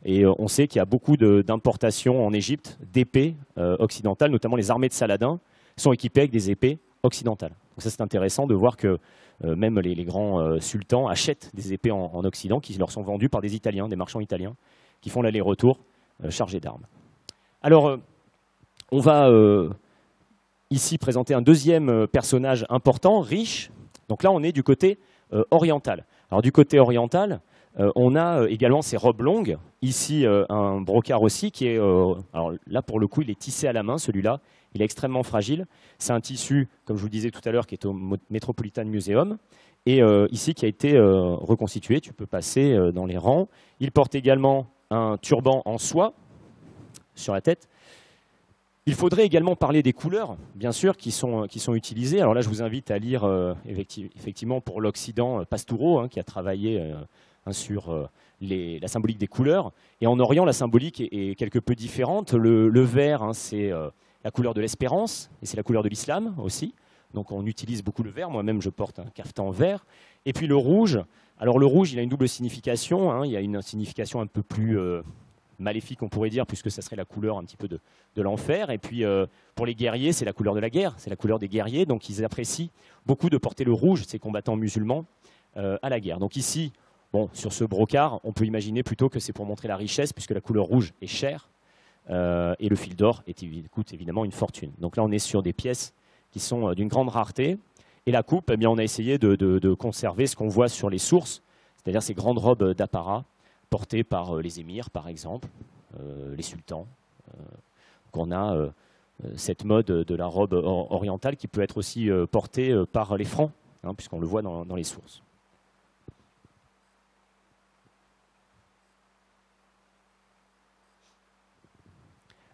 Et on sait qu'il y a beaucoup d'importations en Égypte d'épées occidentales, notamment les armées de Saladin sont équipées avec des épées occidentales. Donc ça c'est intéressant de voir que même les grands sultans achètent des épées en Occident qui leur sont vendues par des Italiens, des marchands italiens, qui font l'aller-retour chargés d'armes. Alors on va ici présenter un deuxième personnage important, riche. Donc là on est du côté oriental. Alors du côté oriental, on a également ces robes longues. Ici, un brocart aussi qui est... alors là, pour le coup, il est tissé à la main, celui-là. Il est extrêmement fragile. C'est un tissu, comme je vous le disais tout à l'heure, qui est au Metropolitan Museum. Et ici, qui a été reconstitué. Tu peux passer dans les rangs. Il porte également un turban en soie sur la tête. Il faudrait également parler des couleurs, bien sûr, qui sont utilisées. Alors là, je vous invite à lire, effectivement, pour l'Occident, Pastoureau, hein, qui a travaillé sur la symbolique des couleurs. Et en Orient, la symbolique est quelque peu différente. Le vert, hein, c'est la couleur de l'espérance, et c'est la couleur de l'islam aussi. Donc on utilise beaucoup le vert. Moi-même, je porte un caftan vert. Et puis le rouge. Alors le rouge, il a une double signification. Hein. Il y a une signification un peu plus... maléfique, on pourrait dire, puisque ça serait la couleur un petit peu de l'enfer. Et puis, pour les guerriers, c'est la couleur de la guerre, c'est la couleur des guerriers. Donc, ils apprécient beaucoup de porter le rouge, ces combattants musulmans, à la guerre. Donc ici, bon, sur ce brocart, on peut imaginer plutôt que c'est pour montrer la richesse, puisque la couleur rouge est chère, et le fil d'or coûte évidemment une fortune. Donc là, on est sur des pièces qui sont d'une grande rareté. Et la coupe, eh bien, on a essayé de conserver ce qu'on voit sur les sources, c'est-à-dire ces grandes robes d'apparat, portés par les émirs, par exemple, les sultans. Qu'on a cette mode de la robe orientale qui peut être aussi portée par les francs, hein, puisqu'on le voit dans les sources.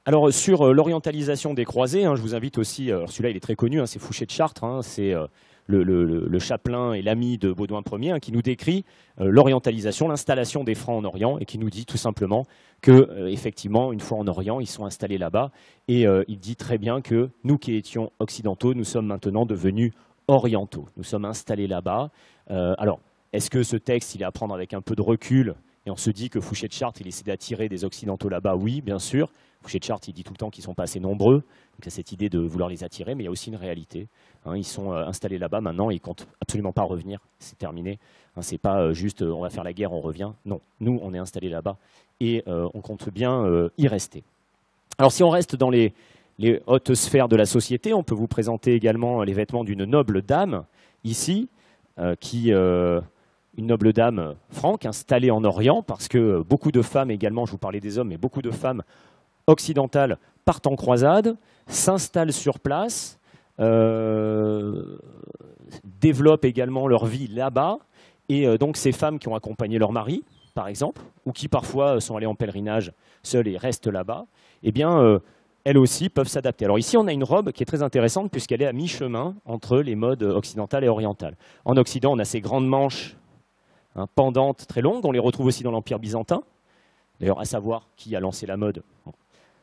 Alors sur l'orientalisation des croisés, hein, je vous invite aussi, celui-là il est très connu, hein, c'est Fouché de Chartres, hein, c'est le chapelain et l'ami de Baudouin Ier, hein, qui nous décrit l'orientalisation, l'installation des Francs en Orient, et qui nous dit tout simplement que, effectivement, une fois en Orient, ils sont installés là-bas, et il dit très bien que nous qui étions occidentaux, nous sommes maintenant devenus orientaux. Nous sommes installés là-bas. Alors, est-ce que ce texte, il est à prendre avec un peu de recul, et on se dit que Fouché de Chartres, il essaie d'attirer des occidentaux là-bas? Oui, bien sûr. Fouché de Chartres, il dit tout le temps qu'ils ne sont pas assez nombreux. Donc il y a cette idée de vouloir les attirer, mais il y a aussi une réalité. Hein, ils sont installés là-bas maintenant, ils ne comptent absolument pas revenir. C'est terminé. Hein, ce n'est pas juste on va faire la guerre, on revient. Non, nous, on est installés là-bas et on compte bien y rester. Alors si on reste dans les hautes sphères de la société, on peut vous présenter également les vêtements d'une noble dame, ici, une noble dame franque installée en Orient, parce que beaucoup de femmes également, je vous parlais des hommes, mais beaucoup de femmes occidentales partent en croisade, s'installent sur place, développent également leur vie là-bas, et donc ces femmes qui ont accompagné leur mari, par exemple, ou qui parfois sont allées en pèlerinage seules et restent là-bas, eh bien, elles aussi peuvent s'adapter. Alors ici, on a une robe qui est très intéressante puisqu'elle est à mi-chemin entre les modes occidentales et orientales. En Occident, on a ces grandes manches, hein, pendantes très longues, on les retrouve aussi dans l'Empire byzantin. D'ailleurs, à savoir qui a lancé la mode, bon,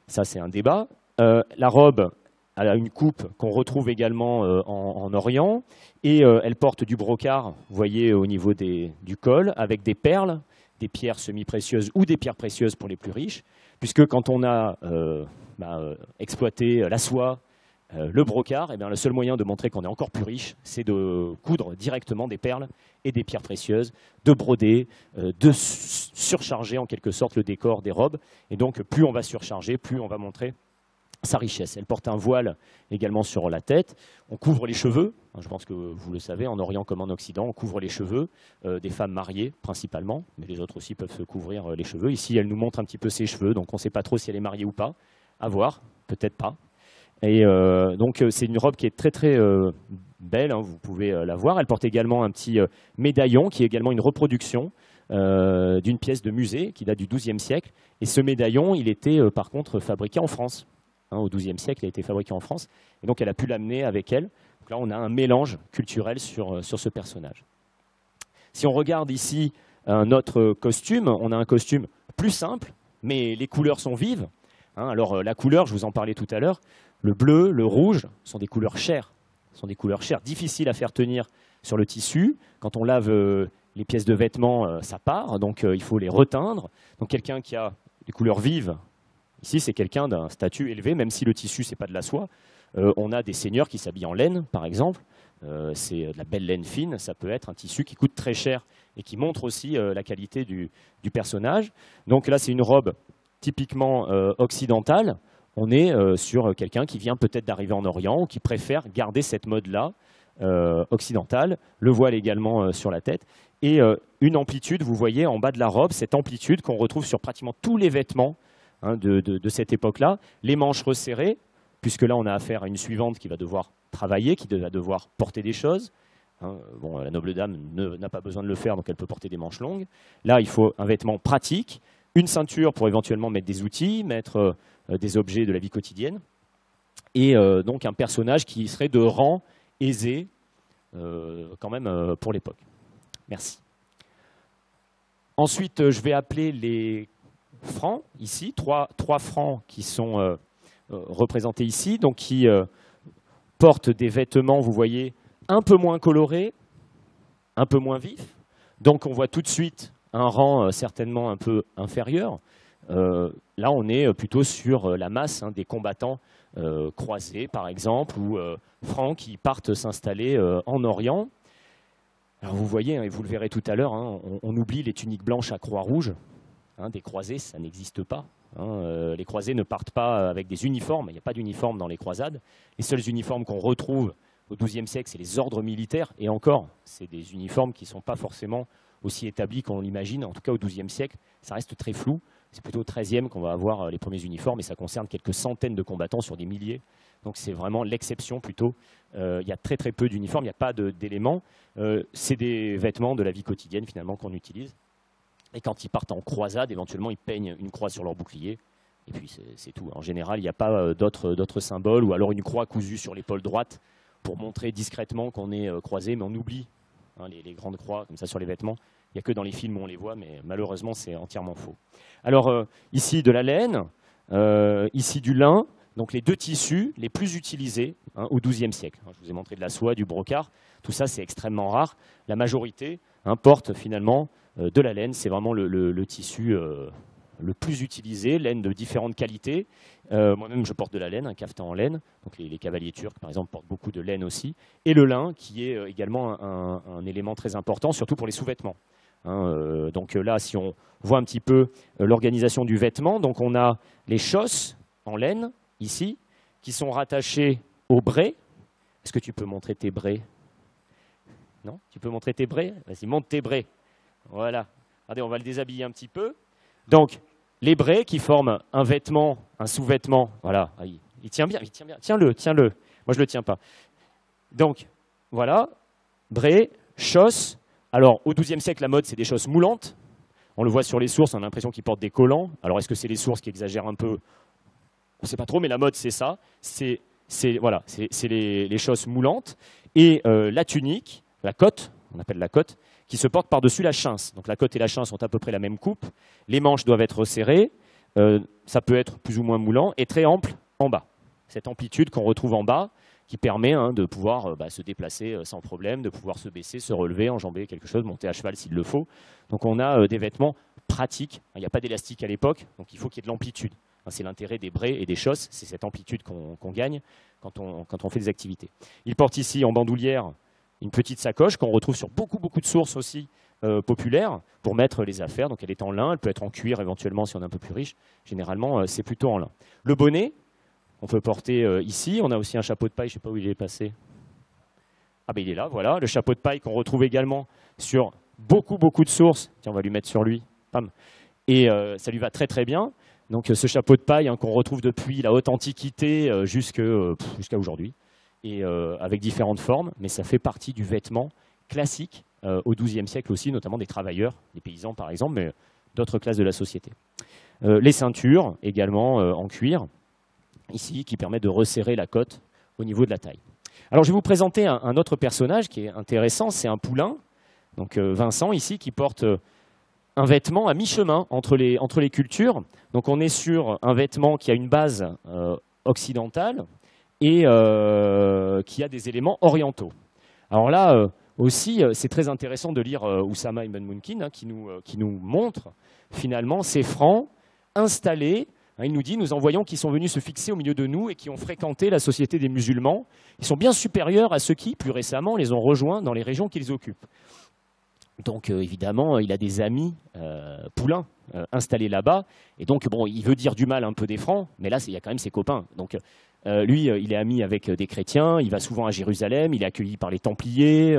ça c'est un débat. La robe a une coupe qu'on retrouve également en Orient, et elle porte du brocart, vous voyez, au niveau du col, avec des perles, des pierres semi-précieuses ou des pierres précieuses pour les plus riches, puisque quand on a exploité la soie, le brocart, eh bien, le seul moyen de montrer qu'on est encore plus riche, c'est de coudre directement des perles et des pierres précieuses, de broder, de surcharger en quelque sorte le décor des robes. Et donc, plus on va surcharger, plus on va montrer sa richesse. Elle porte un voile également sur la tête. On couvre les cheveux. Je pense que vous le savez, en Orient comme en Occident, on couvre les cheveux des femmes mariées principalement, mais les autres aussi peuvent se couvrir les cheveux. Ici, elle nous montre un petit peu ses cheveux, donc on ne sait pas trop si elle est mariée ou pas. À voir, peut-être pas. Et donc c'est une robe qui est très très belle, hein, vous pouvez la voir. Elle porte également un petit médaillon qui est également une reproduction d'une pièce de musée qui date du XIIe siècle. Et ce médaillon, il était par contre fabriqué en France. Hein, au XIIe siècle, il a été fabriqué en France. Et donc elle a pu l'amener avec elle Donc là, on a un mélange culturel sur ce personnage. Si on regarde ici un autre costume, on a un costume plus simple, mais les couleurs sont vives. Hein, alors la couleur, je vous en parlais tout à l'heure, le bleu, le rouge sont des couleurs chères. Sont des couleurs chères, difficiles à faire tenir sur le tissu. Quand on lave les pièces de vêtements, ça part, donc il faut les reteindre. Donc quelqu'un qui a des couleurs vives, ici c'est quelqu'un d'un statut élevé, même si le tissu c'est pas de la soie. On a des seigneurs qui s'habillent en laine, par exemple. C'est de la belle laine fine, ça peut être un tissu qui coûte très cher et qui montre aussi la qualité du personnage. Donc là, c'est une robe typiquement occidentale. On est sur quelqu'un qui vient peut-être d'arriver en Orient ou qui préfère garder cette mode-là occidentale. Le voile également sur la tête. Et une amplitude, vous voyez en bas de la robe, cette amplitude qu'on retrouve sur pratiquement tous les vêtements de cette époque-là. Les manches resserrées, puisque là, on a affaire à une suivante qui va devoir travailler, qui va devoir porter des choses. Bon, la noble dame n'a pas besoin de le faire, donc elle peut porter des manches longues. Là, il faut un vêtement pratique, une ceinture pour éventuellement mettre des outils, mettre des objets de la vie quotidienne, et donc un personnage qui serait de rang aisé, quand même, pour l'époque. Merci. Ensuite, je vais appeler les francs, ici, trois francs qui sont représentés ici, donc qui portent des vêtements, vous voyez, un peu moins colorés, un peu moins vifs. Donc on voit tout de suite un rang certainement un peu inférieur. Là, on est plutôt sur la masse des combattants croisés, par exemple, ou francs qui partent s'installer en Orient. Alors vous voyez, et vous le verrez tout à l'heure, on oublie les tuniques blanches à croix rouge. Des croisés, ça n'existe pas. Les croisés ne partent pas avec des uniformes, il n'y a pas d'uniforme dans les croisades. Les seuls uniformes qu'on retrouve au XIIe siècle, c'est les ordres militaires, et encore, c'est des uniformes qui ne sont pas forcément aussi établis qu'on l'imagine. En tout cas, au XIIe siècle, ça reste très flou. C'est plutôt au XIIIe qu'on va avoir les premiers uniformes, et ça concerne quelques centaines de combattants sur des milliers. Donc c'est vraiment l'exception plutôt. Il y a très très peu d'uniformes, il n'y a pas d'éléments. C'est des vêtements de la vie quotidienne finalement qu'on utilise. Et quand ils partent en croisade, éventuellement, ils peignent une croix sur leur bouclier. Et puis, c'est tout. En général, il n'y a pas d'autres symboles, ou alors une croix cousue sur l'épaule droite pour montrer discrètement qu'on est croisé, mais on oublie les grandes croix comme ça sur les vêtements. Il n'y a que dans les films où on les voit, mais malheureusement, c'est entièrement faux. Alors, ici, de la laine, ici, du lin, donc les deux tissus les plus utilisés au XIIe siècle. Je vous ai montré de la soie, du brocart. Tout ça, c'est extrêmement rare. La majorité porte finalement de la laine. C'est vraiment le tissu le plus utilisé, laine de différentes qualités. Moi-même, je porte de la laine, un cafetan en laine. Donc les cavaliers turcs, par exemple, portent beaucoup de laine aussi. Et le lin, qui est également un élément très important, surtout pour les sous-vêtements. Donc là, si on voit un petit peu l'organisation du vêtement, donc on a les chausses en laine, ici, qui sont rattachées aux braies. Est-ce que tu peux montrer tes braies? Non? Tu peux montrer tes braies? Vas-y, monte tes braies. Voilà. Regardez, on va le déshabiller un petit peu. Donc, les braies qui forment un vêtement, un sous-vêtement. Voilà. Il tient bien, il tient bien. Tiens-le, tiens-le. Moi, je ne le tiens pas. Donc, voilà. Braies, chausses. Alors, au XIIe siècle, la mode, c'est des chausses moulantes. On le voit sur les sources, on a l'impression qu'ils portent des collants. Alors, est-ce que c'est les sources qui exagèrent un peu? On ne sait pas trop, mais la mode, c'est ça. C'est les chausses moulantes. Et la tunique, la cotte, on appelle la cotte, qui se porte par-dessus la chинce. Donc la cotte et la chince ont à peu près la même coupe. Les manches doivent être resserrées. Ça peut être plus ou moins moulant et très ample en bas. Cette amplitude qu'on retrouve en bas qui permet de pouvoir se déplacer sans problème, de pouvoir se baisser, se relever, enjamber quelque chose, monter à cheval s'il le faut. Donc on a des vêtements pratiques. Il n'y a pas d'élastique à l'époque, donc il faut qu'il y ait de l'amplitude. C'est l'intérêt des braies et des chausses, c'est cette amplitude qu'on gagne quand on fait des activités. Il porte ici en bandoulière une petite sacoche qu'on retrouve sur beaucoup de sources aussi populaires pour mettre les affaires. Donc elle est en lin, elle peut être en cuir éventuellement si on est un peu plus riche. Généralement, c'est plutôt en lin. Le bonnet, on peut porter ici. On a aussi un chapeau de paille, je ne sais pas où il est passé. Ah ben il est là, voilà. Le chapeau de paille qu'on retrouve également sur beaucoup de sources. Tiens, on va lui mettre sur lui. Pam. Et ça lui va très très bien. Donc ce chapeau de paille qu'on retrouve depuis la haute antiquité jusqu'à aujourd'hui. Et avec différentes formes, mais ça fait partie du vêtement classique au XIIe siècle aussi, notamment des travailleurs, des paysans par exemple, mais d'autres classes de la société. Les ceintures, également en cuir, ici, qui permettent de resserrer la cotte au niveau de la taille. Alors je vais vous présenter un autre personnage qui est intéressant, c'est un poulain, donc Vincent ici, qui porte un vêtement à mi-chemin entre les cultures. Donc on est sur un vêtement qui a une base occidentale et qui a des éléments orientaux. Alors là aussi, c'est très intéressant de lire Oussama Ibn Mounkin, hein, qui nous montre finalement ces francs installés. Hein, il nous dit, nous en voyons qui sont venus se fixer au milieu de nous et qui ont fréquenté la société des musulmans. Ils sont bien supérieurs à ceux qui, plus récemment, les ont rejoints dans les régions qu'ils occupent. Donc évidemment, il a des amis poulains installés là-bas. Et donc, bon, il veut dire du mal un peu des francs, mais là, il y a quand même ses copains. Donc lui, il est ami avec des chrétiens, il va souvent à Jérusalem, il est accueilli par les Templiers,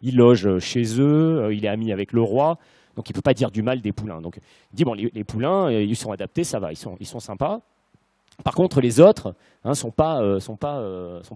il loge chez eux, il est ami avec le roi. Donc il ne peut pas dire du mal des poulains. Donc il dit, bon, les poulains, ils sont adaptés, ça va, ils sont sympas. Par contre, les autres ne sont pas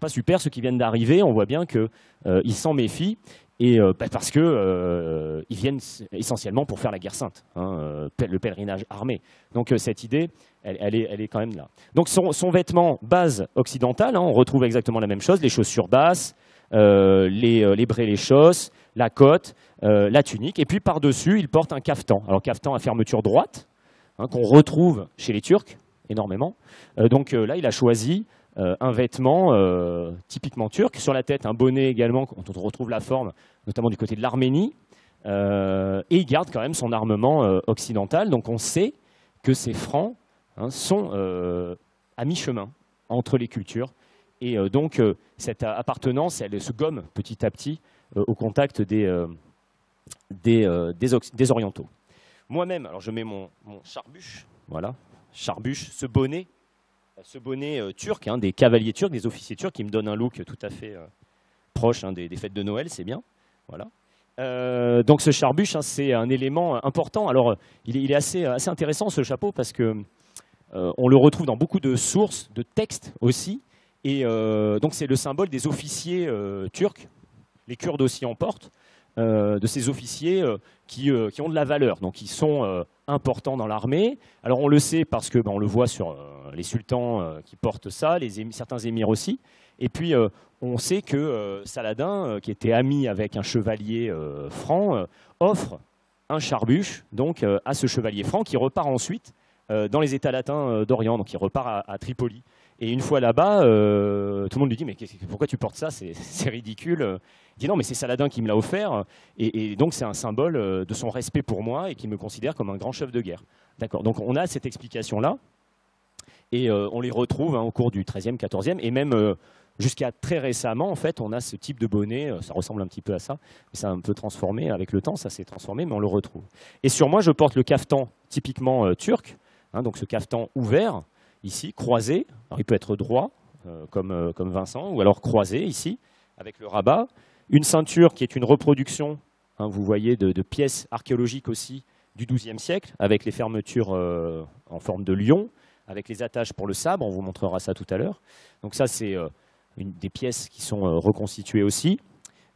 super. Ceux qui viennent d'arriver, on voit bien qu'ils s'en méfient. Et parce qu'ils viennent essentiellement pour faire la guerre sainte, hein, le pèlerinage armé. Donc cette idée, elle est quand même là. Donc son vêtement base occidentale, hein, on retrouve exactement la même chose, les chaussures basses, les braies, les chausses, la cotte, la tunique, et puis par-dessus, il porte un caftan. Alors caftan à fermeture droite, hein, qu'on retrouve chez les Turcs énormément. Donc là, il a choisi un vêtement typiquement turc. Sur la tête, un bonnet également, dont on retrouve la forme, notamment du côté de l'Arménie. Et il garde quand même son armement occidental. Donc on sait que ces francs, hein, sont à mi-chemin entre les cultures. Et donc cette appartenance, elle se gomme petit à petit au contact des orientaux. Moi-même, alors je mets mon charbuche, voilà, charbuche, ce bonnet turc, hein, des cavaliers turcs, des officiers turcs, qui me donne un look tout à fait proche, hein, des fêtes de Noël, c'est bien. Voilà. Donc ce charbuche, hein, c'est un élément important. Alors il est assez intéressant ce chapeau parce que on le retrouve dans beaucoup de sources, de textes aussi. Et donc c'est le symbole des officiers turcs. Les Kurdes aussi en portent, de ces officiers qui ont de la valeur, donc qui sont importants dans l'armée. Alors on le sait parce que on le voit sur les sultans qui portent ça, certains émirs aussi. Et puis on sait que Saladin, qui était ami avec un chevalier franc, offre un charbuche donc à ce chevalier franc qui repart ensuite dans les États latins d'Orient, donc il repart à Tripoli. Et une fois là-bas, tout le monde lui dit « mais pourquoi tu portes ça, c'est ridicule ». Il dit « non, mais c'est Saladin qui me l'a offert, et donc c'est un symbole de son respect pour moi et qui me considère comme un grand chef de guerre ». D'accord. Donc on a cette explication-là, et on les retrouve, hein, au cours du XIIIe, XIVe, et même jusqu'à très récemment, en fait, on a ce type de bonnet, ça ressemble un petit peu à ça, mais ça a un peu transformé avec le temps, ça s'est transformé, mais on le retrouve. Et sur moi, je porte le caftan typiquement turc, hein, donc ce caftan ouvert, ici, croisé. Alors, il peut être droit, comme Vincent, ou alors croisé, ici, avec le rabat. Une ceinture qui est une reproduction, hein, vous voyez, de pièces archéologiques aussi du XIIe siècle, avec les fermetures en forme de lion, avec les attaches pour le sabre, on vous montrera ça tout à l'heure. Donc ça, c'est des pièces qui sont reconstituées aussi.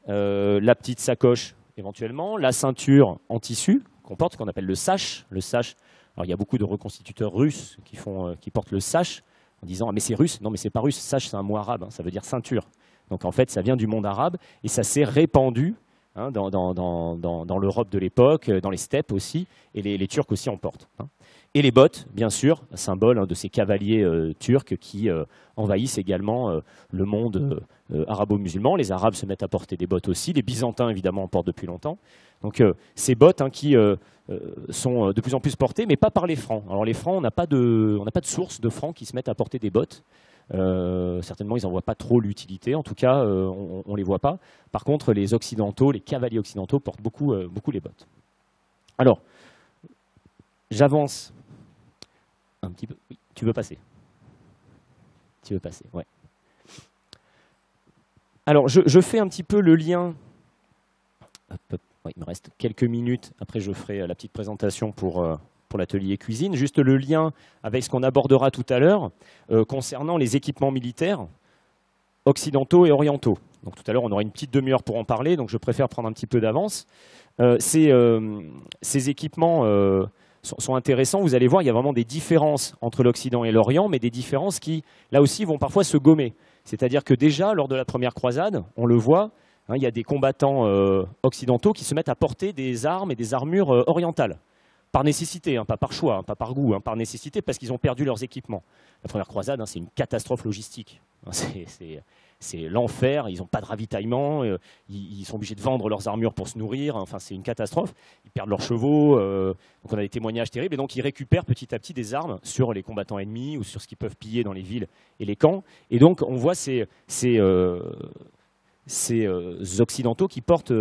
La petite sacoche, éventuellement. La ceinture en tissu, qu'on porte, qu'on appelle le sash. Le sash. Alors, il y a beaucoup de reconstituteurs russes qui portent le sash en disant « ah, mais c'est russe ». Non, mais c'est pas russe. Sash, c'est un mot arabe, hein, ça veut dire ceinture. Donc en fait, ça vient du monde arabe et ça s'est répandu, hein, dans l'Europe de l'époque, dans les steppes aussi, et les Turcs aussi en portent. Hein. Et les bottes, bien sûr, symbole, hein, de ces cavaliers turcs qui envahissent également le monde arabo-musulman. Les Arabes se mettent à porter des bottes aussi. Les Byzantins, évidemment, en portent depuis longtemps. Donc ces bottes, hein, qui sont de plus en plus portées, mais pas par les Francs. Alors les Francs, on n'a pas de source de Francs qui se mettent à porter des bottes. Certainement, ils n'en voient pas trop l'utilité. En tout cas, on ne les voit pas. Par contre, les Occidentaux, les cavaliers occidentaux portent beaucoup les bottes. Alors, j'avance un petit peu. Oui, tu veux passer? Tu veux passer, ouais. Alors, je fais un petit peu le lien. Ouais, il me reste quelques minutes. Après, je ferai la petite présentation pour l'atelier cuisine. Juste le lien avec ce qu'on abordera tout à l'heure concernant les équipements militaires occidentaux et orientaux. Donc tout à l'heure, on aura une petite demi-heure pour en parler, donc je préfère prendre un petit peu d'avance. Ces équipements sont intéressants. Vous allez voir, il y a vraiment des différences entre l'Occident et l'Orient, mais des différences qui, là aussi, vont parfois se gommer. C'est-à-dire que déjà, lors de la première croisade, on le voit, hein, il y a des combattants occidentaux qui se mettent à porter des armes et des armures orientales. Par nécessité, hein, pas par choix, hein, pas par goût, hein, par nécessité, parce qu'ils ont perdu leurs équipements. La première croisade, hein, c'est une catastrophe logistique. C'est l'enfer, ils n'ont pas de ravitaillement, ils sont obligés de vendre leurs armures pour se nourrir, enfin c'est une catastrophe. Ils perdent leurs chevaux, donc on a des témoignages terribles, et donc ils récupèrent petit à petit des armes sur les combattants ennemis ou sur ce qu'ils peuvent piller dans les villes et les camps. Et donc on voit ces occidentaux qui portent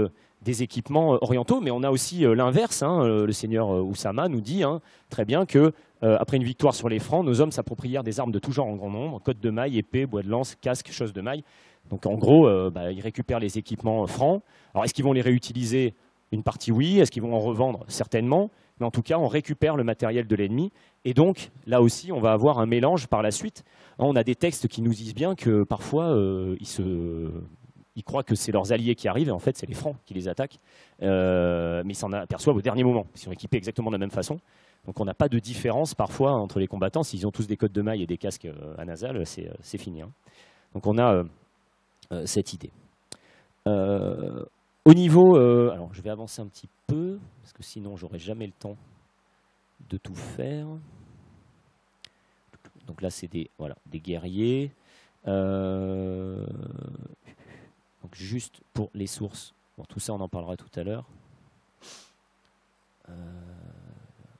des équipements orientaux, mais on a aussi l'inverse. Hein, le seigneur Oussama nous dit très bien que après une victoire sur les Francs, nos hommes s'approprièrent des armes de tout genre en grand nombre, côte de maille, épée, bois de lance, casque, chose de maille. Donc en gros, ils récupèrent les équipements francs. Alors est-ce qu'ils vont les réutiliser? Une partie oui, est-ce qu'ils vont en revendre? Certainement, mais en tout cas, on récupère le matériel de l'ennemi. Et donc, là aussi, on va avoir un mélange par la suite. On a des textes qui nous disent bien que parfois, ils croient que c'est leurs alliés qui arrivent, et en fait, c'est les Francs qui les attaquent. Mais ils s'en aperçoivent au dernier moment. Ils sont équipés exactement de la même façon. Donc on n'a pas de différence parfois entre les combattants. S'ils ont tous des cottes de mailles et des casques à nasal, c'est fini. Hein. Donc on a cette idée. Au niveau... alors je vais avancer un petit peu, parce que sinon j'aurai jamais le temps de tout faire. Donc là c'est des guerriers. Donc juste pour les sources. Bon, tout ça on en parlera tout à l'heure.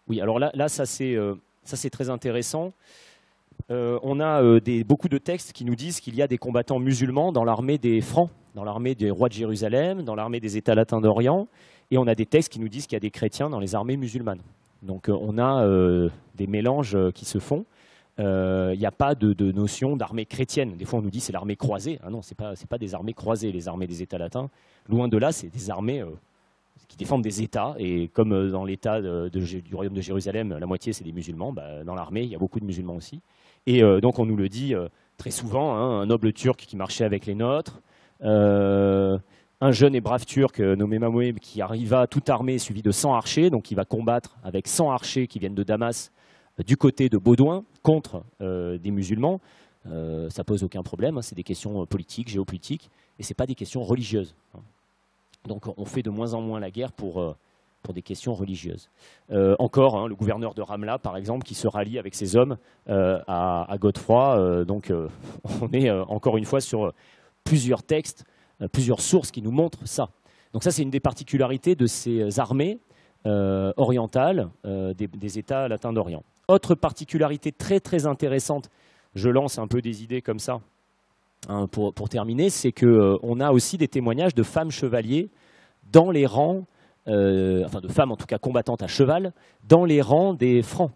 Oui, alors là ça c'est très intéressant. On a beaucoup de textes qui nous disent qu'il y a des combattants musulmans dans l'armée des Francs, dans l'armée des rois de Jérusalem, dans l'armée des États latins d'Orient, et on a des textes qui nous disent qu'il y a des chrétiens dans les armées musulmanes. Donc on a des mélanges qui se font. Il n'y a pas de notion d'armée chrétienne. Des fois on nous dit c'est l'armée croisée. Ah non, c'est pas des armées croisées, les armées des États latins. Loin de là, c'est des armées qui défendent des États, et comme dans l'État du royaume de Jérusalem, la moitié c'est des musulmans, dans l'armée il y a beaucoup de musulmans aussi. Et donc on nous le dit très souvent, hein, un noble turc qui marchait avec les nôtres, un jeune et brave turc nommé Mamoué qui arriva tout armé, suivi de 100 archers, donc il va combattre avec 100 archers qui viennent de Damas, du côté de Baudouin, contre des musulmans. Ça pose aucun problème, hein, c'est des questions politiques, géopolitiques, et ce n'est pas des questions religieuses. Hein. Donc on fait de moins en moins la guerre pour des questions religieuses. Encore, hein, le gouverneur de Ramla, par exemple, qui se rallie avec ses hommes à Godefroy. Donc on est encore une fois sur plusieurs textes, plusieurs sources qui nous montrent ça. Donc ça, c'est une des particularités de ces armées orientales des États latins d'Orient. Autre particularité très très intéressante, je lance un peu des idées comme ça, hein, pour terminer, c'est qu'on a aussi des témoignages de femmes chevaliers dans les rangs, enfin de femmes en tout cas combattantes à cheval, dans les rangs des Francs.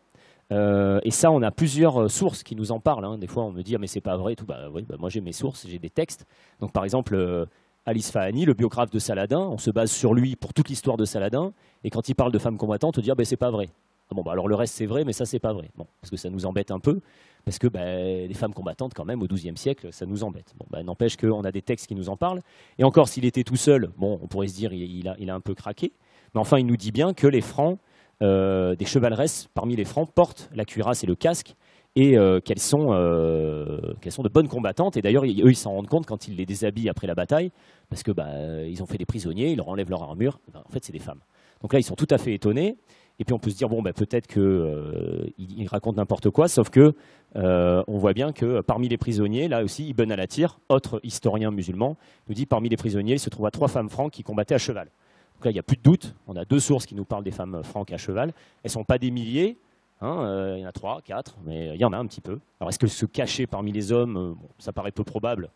Et ça, on a plusieurs sources qui nous en parlent. Hein. Des fois, on me dit ah, mais c'est pas vrai. Tout. Oui, moi j'ai mes sources, j'ai des textes. Donc par exemple, Al-Isfahani, le biographe de Saladin, on se base sur lui pour toute l'histoire de Saladin. Et quand il parle de femmes combattantes, on dit ah, c'est pas vrai. Ah, bon, alors le reste c'est vrai, mais ça c'est pas vrai. Bon, parce que ça nous embête un peu. Parce que les femmes combattantes, quand même, au XIIe siècle, ça nous embête. Bon, n'empêche qu'on a des textes qui nous en parlent. Et encore, s'il était tout seul, bon, on pourrait se dire il a un peu craqué. Mais enfin, il nous dit bien que les Francs, des chevaleresses parmi les Francs, portent la cuirasse et le casque, et qu'elles sont de bonnes combattantes. Et d'ailleurs, eux, ils s'en rendent compte quand ils les déshabillent après la bataille, parce que ils ont fait des prisonniers, ils leur enlèvent leur armure. En fait, c'est des femmes. Donc là, ils sont tout à fait étonnés. Et puis on peut se dire, bon, peut-être qu'il raconte n'importe quoi, sauf que on voit bien que parmi les prisonniers, là aussi, Ibn al-Athir, autre historien musulman, nous dit parmi les prisonniers, il se trouva 3 femmes franques qui combattaient à cheval. Donc là, il n'y a plus de doute, on a 2 sources qui nous parlent des femmes franques à cheval. Elles ne sont pas des milliers, hein, il y en a 3, 4, mais il y en a un petit peu. Alors est-ce que se cacher parmi les hommes, ça paraît peu probable.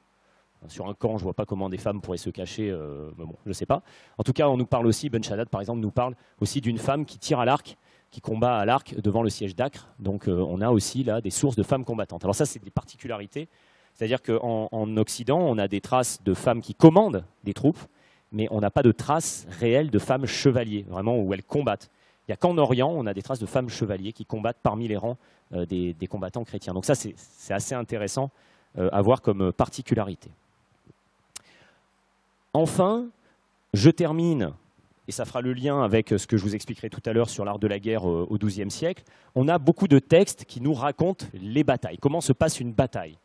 Sur un camp, je ne vois pas comment des femmes pourraient se cacher, mais bon, je ne sais pas. En tout cas, on nous parle aussi, Ibn Shaddad par exemple, nous parle aussi d'une femme qui tire à l'arc, qui combat à l'arc devant le siège d'Acre. Donc on a aussi là des sources de femmes combattantes. Alors ça, c'est des particularités. C'est-à-dire qu'en Occident, on a des traces de femmes qui commandent des troupes, mais on n'a pas de traces réelles de femmes chevaliers, vraiment où elles combattent. Il n'y a qu'en Orient, on a des traces de femmes chevaliers qui combattent parmi les rangs des combattants chrétiens. Donc ça, c'est assez intéressant à voir comme particularité. Enfin, je termine et ça fera le lien avec ce que je vous expliquerai tout à l'heure sur l'art de la guerre au XIIe siècle, on a beaucoup de textes qui nous racontent les batailles, comment se passe une bataille.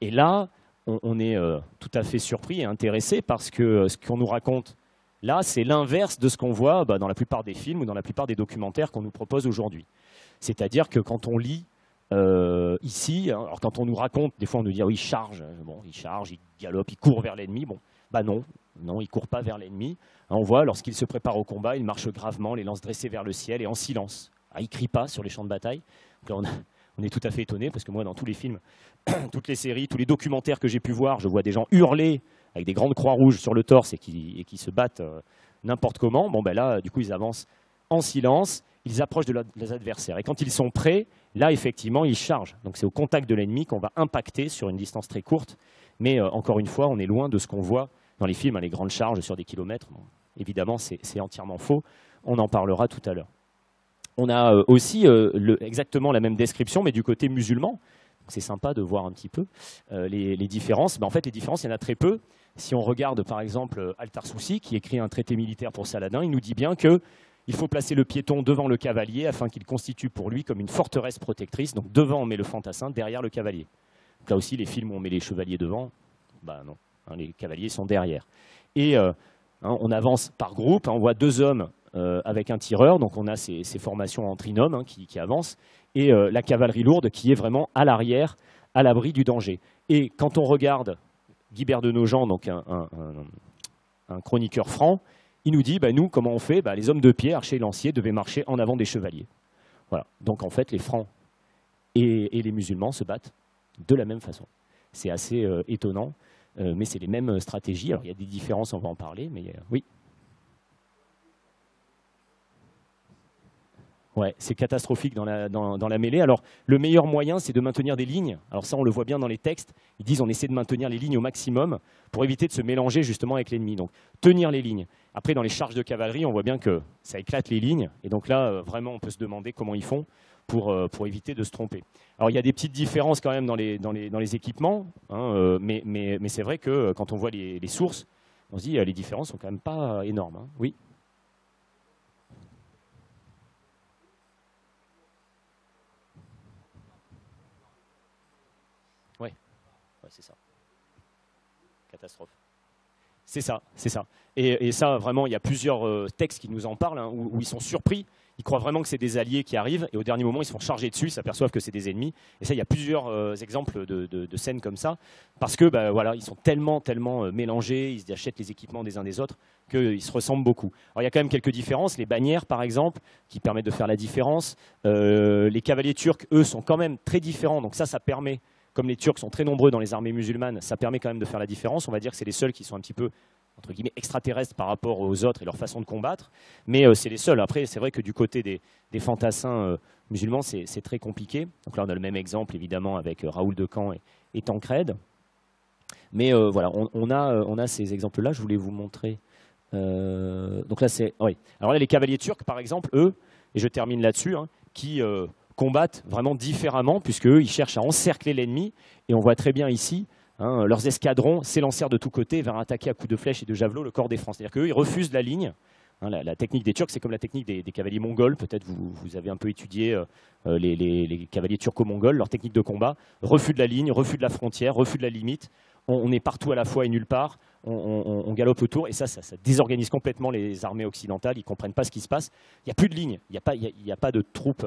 Et là, on est tout à fait surpris et intéressé parce que ce qu'on nous raconte là, c'est l'inverse de ce qu'on voit dans la plupart des films ou dans la plupart des documentaires qu'on nous propose aujourd'hui. C'est-à-dire que quand on lit ici, hein, alors quand on nous raconte, des fois on nous dit oh, il charge, bon, il galope, il court vers l'ennemi. Bon, bah non, il ne court pas vers l'ennemi. Hein, on voit, lorsqu'il se prépare au combat, il marche gravement, les lances dressées vers le ciel et en silence. Ah, il ne crie pas sur les champs de bataille. Donc là, on est tout à fait étonné parce que moi, dans tous les films, toutes les séries, tous les documentaires que j'ai pu voir, je vois des gens hurler avec des grandes croix rouges sur le torse et qui se battent n'importe comment. Bon, ben là, du coup, ils avancent en silence, ils approchent de leurs adversaires. Et quand ils sont prêts, là, effectivement, ils chargent. Donc c'est au contact de l'ennemi qu'on va impacter sur une distance très courte. Mais encore une fois, on est loin de ce qu'on voit dans les films, hein, les grandes charges sur des kilomètres. Bon, évidemment, c'est entièrement faux. On en parlera tout à l'heure. On a aussi exactement la même description, mais du côté musulman. C'est sympa de voir un petit peu les différences. Ben, en fait, les différences, il y en a très peu. Si on regarde, par exemple, Al-Tarsoussi, qui écrit un traité militaire pour Saladin, il nous dit bien qu'il faut placer le piéton devant le cavalier afin qu'il constitue pour lui comme une forteresse protectrice. Donc devant, on met le fantassin, derrière le cavalier. Donc, là aussi, les films où on met les chevaliers devant, ben non, hein, les cavaliers sont derrière. Et on avance par groupe, hein, on voit deux hommes avec un tireur, donc on a ces formations en trinôme hein, qui avancent, et la cavalerie lourde qui est vraiment à l'arrière, à l'abri du danger. Et quand on regarde Guibert de Nogent, donc un chroniqueur franc, il nous dit, bah, nous, comment on fait? Bah, les hommes de pied, archers et lanciers, devaient marcher en avant des chevaliers. Voilà. Donc en fait, les francs et les musulmans se battent de la même façon. C'est assez étonnant, mais c'est les mêmes stratégies. Alors il y a des différences, on va en parler, mais oui. Ouais, c'est catastrophique dans la mêlée. Alors, le meilleur moyen, c'est de maintenir des lignes. Alors ça, on le voit bien dans les textes. Ils disent on essaie de maintenir les lignes au maximum pour éviter de se mélanger justement avec l'ennemi. Donc, tenir les lignes. Après, dans les charges de cavalerie, on voit bien que ça éclate les lignes. Et donc là, vraiment, on peut se demander comment ils font pour éviter de se tromper. Alors, il y a des petites différences quand même dans les équipements. Hein, mais c'est vrai que quand on voit les sources, on se dit les différences sont quand même pas énormes. Hein. Oui. Ouais, c'est ça. Catastrophe. C'est ça, c'est ça. Et ça, vraiment, il y a plusieurs textes qui nous en parlent, hein, où ils sont surpris. Ils croient vraiment que c'est des alliés qui arrivent, et au dernier moment, ils se font charger dessus, ils s'aperçoivent que c'est des ennemis. Et ça, il y a plusieurs exemples de scènes comme ça, parce que bah, voilà, ils sont tellement mélangés, ils achètent les équipements des uns des autres, qu'ils se ressemblent beaucoup. Alors, il y a quand même quelques différences. Les bannières, par exemple, qui permettent de faire la différence. Les cavaliers turcs, eux, sont quand même très différents, donc ça permet... Comme les Turcs sont très nombreux dans les armées musulmanes, ça permet quand même de faire la différence. On va dire que c'est les seuls qui sont un petit peu, entre guillemets, extraterrestres par rapport aux autres et leur façon de combattre. Mais c'est les seuls. Après, c'est vrai que du côté des fantassins musulmans, c'est très compliqué. Donc là, on a le même exemple, évidemment, avec Raoul de Caen et Tancrède. Mais voilà, on a ces exemples-là. Je voulais vous montrer. Donc là, c'est... Oui. Alors là, les cavaliers turcs, par exemple, eux, et je termine là-dessus, hein, qui... combattent vraiment différemment, puisqu'eux, ils cherchent à encercler l'ennemi. Et on voit très bien ici, hein, leurs escadrons s'élancèrent de tous côtés vers attaquer à coups de flèches et de javelots le corps des Francs. C'est-à-dire qu'eux, ils refusent la ligne. Hein, la technique des Turcs, c'est comme la technique des cavaliers mongols. Peut-être vous avez un peu étudié les cavaliers turco-mongols, leur technique de combat. Refus de la ligne, refus de la frontière, refus de la limite. On est partout à la fois et nulle part. On galope autour, et ça désorganise complètement les armées occidentales. Ils ne comprennent pas ce qui se passe. Il n'y a plus de ligne, il n'y a pas de troupes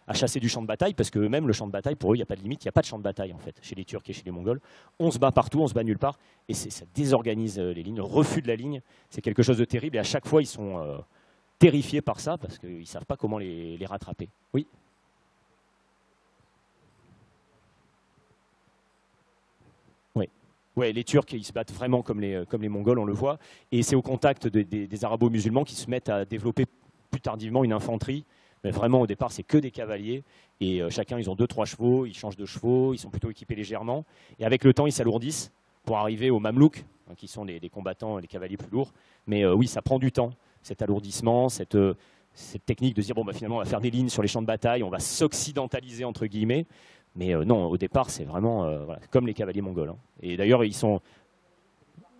à chasser du champ de bataille, parce que même le champ de bataille, pour eux, il n'y a pas de limite, il n'y a pas de champ de bataille, en fait, chez les Turcs et chez les Mongols. On se bat partout, on se bat nulle part, et ça désorganise les lignes. Le refus de la ligne, c'est quelque chose de terrible, et à chaque fois, ils sont terrifiés par ça, parce qu'ils ne savent pas comment les rattraper. Oui. Ouais, les Turcs, ils se battent vraiment comme les Mongols, on le voit. Et c'est au contact des Arabo-musulmans qui se mettent à développer plus tardivement une infanterie. Mais vraiment, au départ, c'est que des cavaliers. Et chacun, ils ont 2-3 chevaux, ils changent de chevaux, ils sont plutôt équipés légèrement. Et avec le temps, ils s'alourdissent pour arriver aux Mamelouks, hein, qui sont les combattants, les cavaliers plus lourds. Mais oui, ça prend du temps, cet alourdissement, cette technique de se dire, bon, bah, finalement, on va faire des lignes sur les champs de bataille, on va s'occidentaliser, entre guillemets. Mais non, au départ, c'est vraiment voilà, comme les cavaliers mongols. Hein. Et d'ailleurs, ils sont...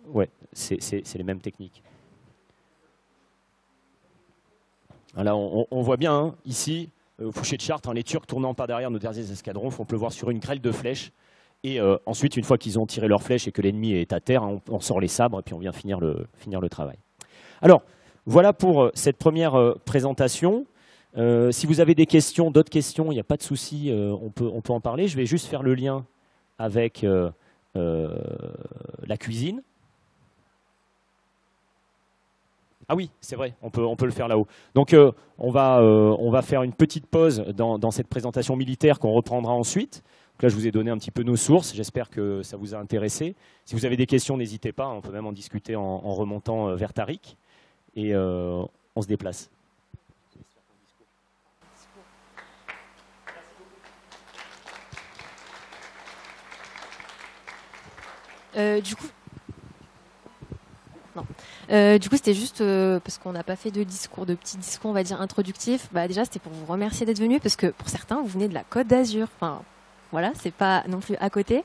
Ouais, c'est les mêmes techniques. Là, on voit bien, hein, ici, au Fouché de Chartres, hein, les Turcs tournant par derrière nos derniers escadrons font pleuvoir sur une grêle de flèches. Et ensuite, une fois qu'ils ont tiré leurs flèches et que l'ennemi est à terre, hein, on sort les sabres et puis on vient finir le travail. Alors, voilà pour cette première présentation. Si vous avez des questions, d'autres questions, il n'y a pas de souci, on peut en parler. Je vais juste faire le lien avec la cuisine. Ah oui, c'est vrai, on peut le faire là-haut. Donc on va faire une petite pause dans cette présentation militaire qu'on reprendra ensuite. Donc là, je vous ai donné un petit peu nos sources, j'espère que ça vous a intéressé. Si vous avez des questions, n'hésitez pas, on peut même en discuter en remontant vers Tariq. Et on se déplace. Du coup, c'était juste parce qu'on n'a pas fait de petits discours, on va dire, introductifs. Déjà, c'était pour vous remercier d'être venus, parce que pour certains, vous venez de la Côte d'Azur. Enfin, voilà, c'est pas non plus à côté.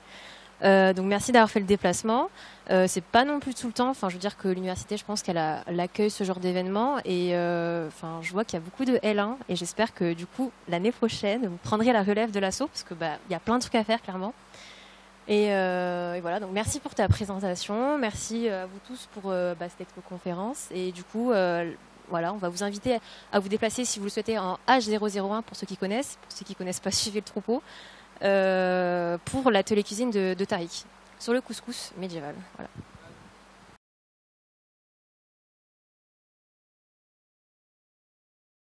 Donc merci d'avoir fait le déplacement. C'est pas non plus tout le temps. Enfin, je veux dire que l'université, je pense qu'elle accueille ce genre d'événements. Et je vois qu'il y a beaucoup de L1. Et j'espère que du coup, l'année prochaine, vous prendrez la relève de l'assaut, parce que il y a plein de trucs à faire, clairement. Et voilà, donc merci pour ta présentation, merci à vous tous pour cette expo-conférence. Et du coup, voilà, on va vous inviter à vous déplacer si vous le souhaitez en H001 pour ceux qui connaissent. Pour ceux qui ne connaissent pas, suivez le troupeau. Pour l'atelier cuisine de Tariq, sur le couscous médiéval. Voilà.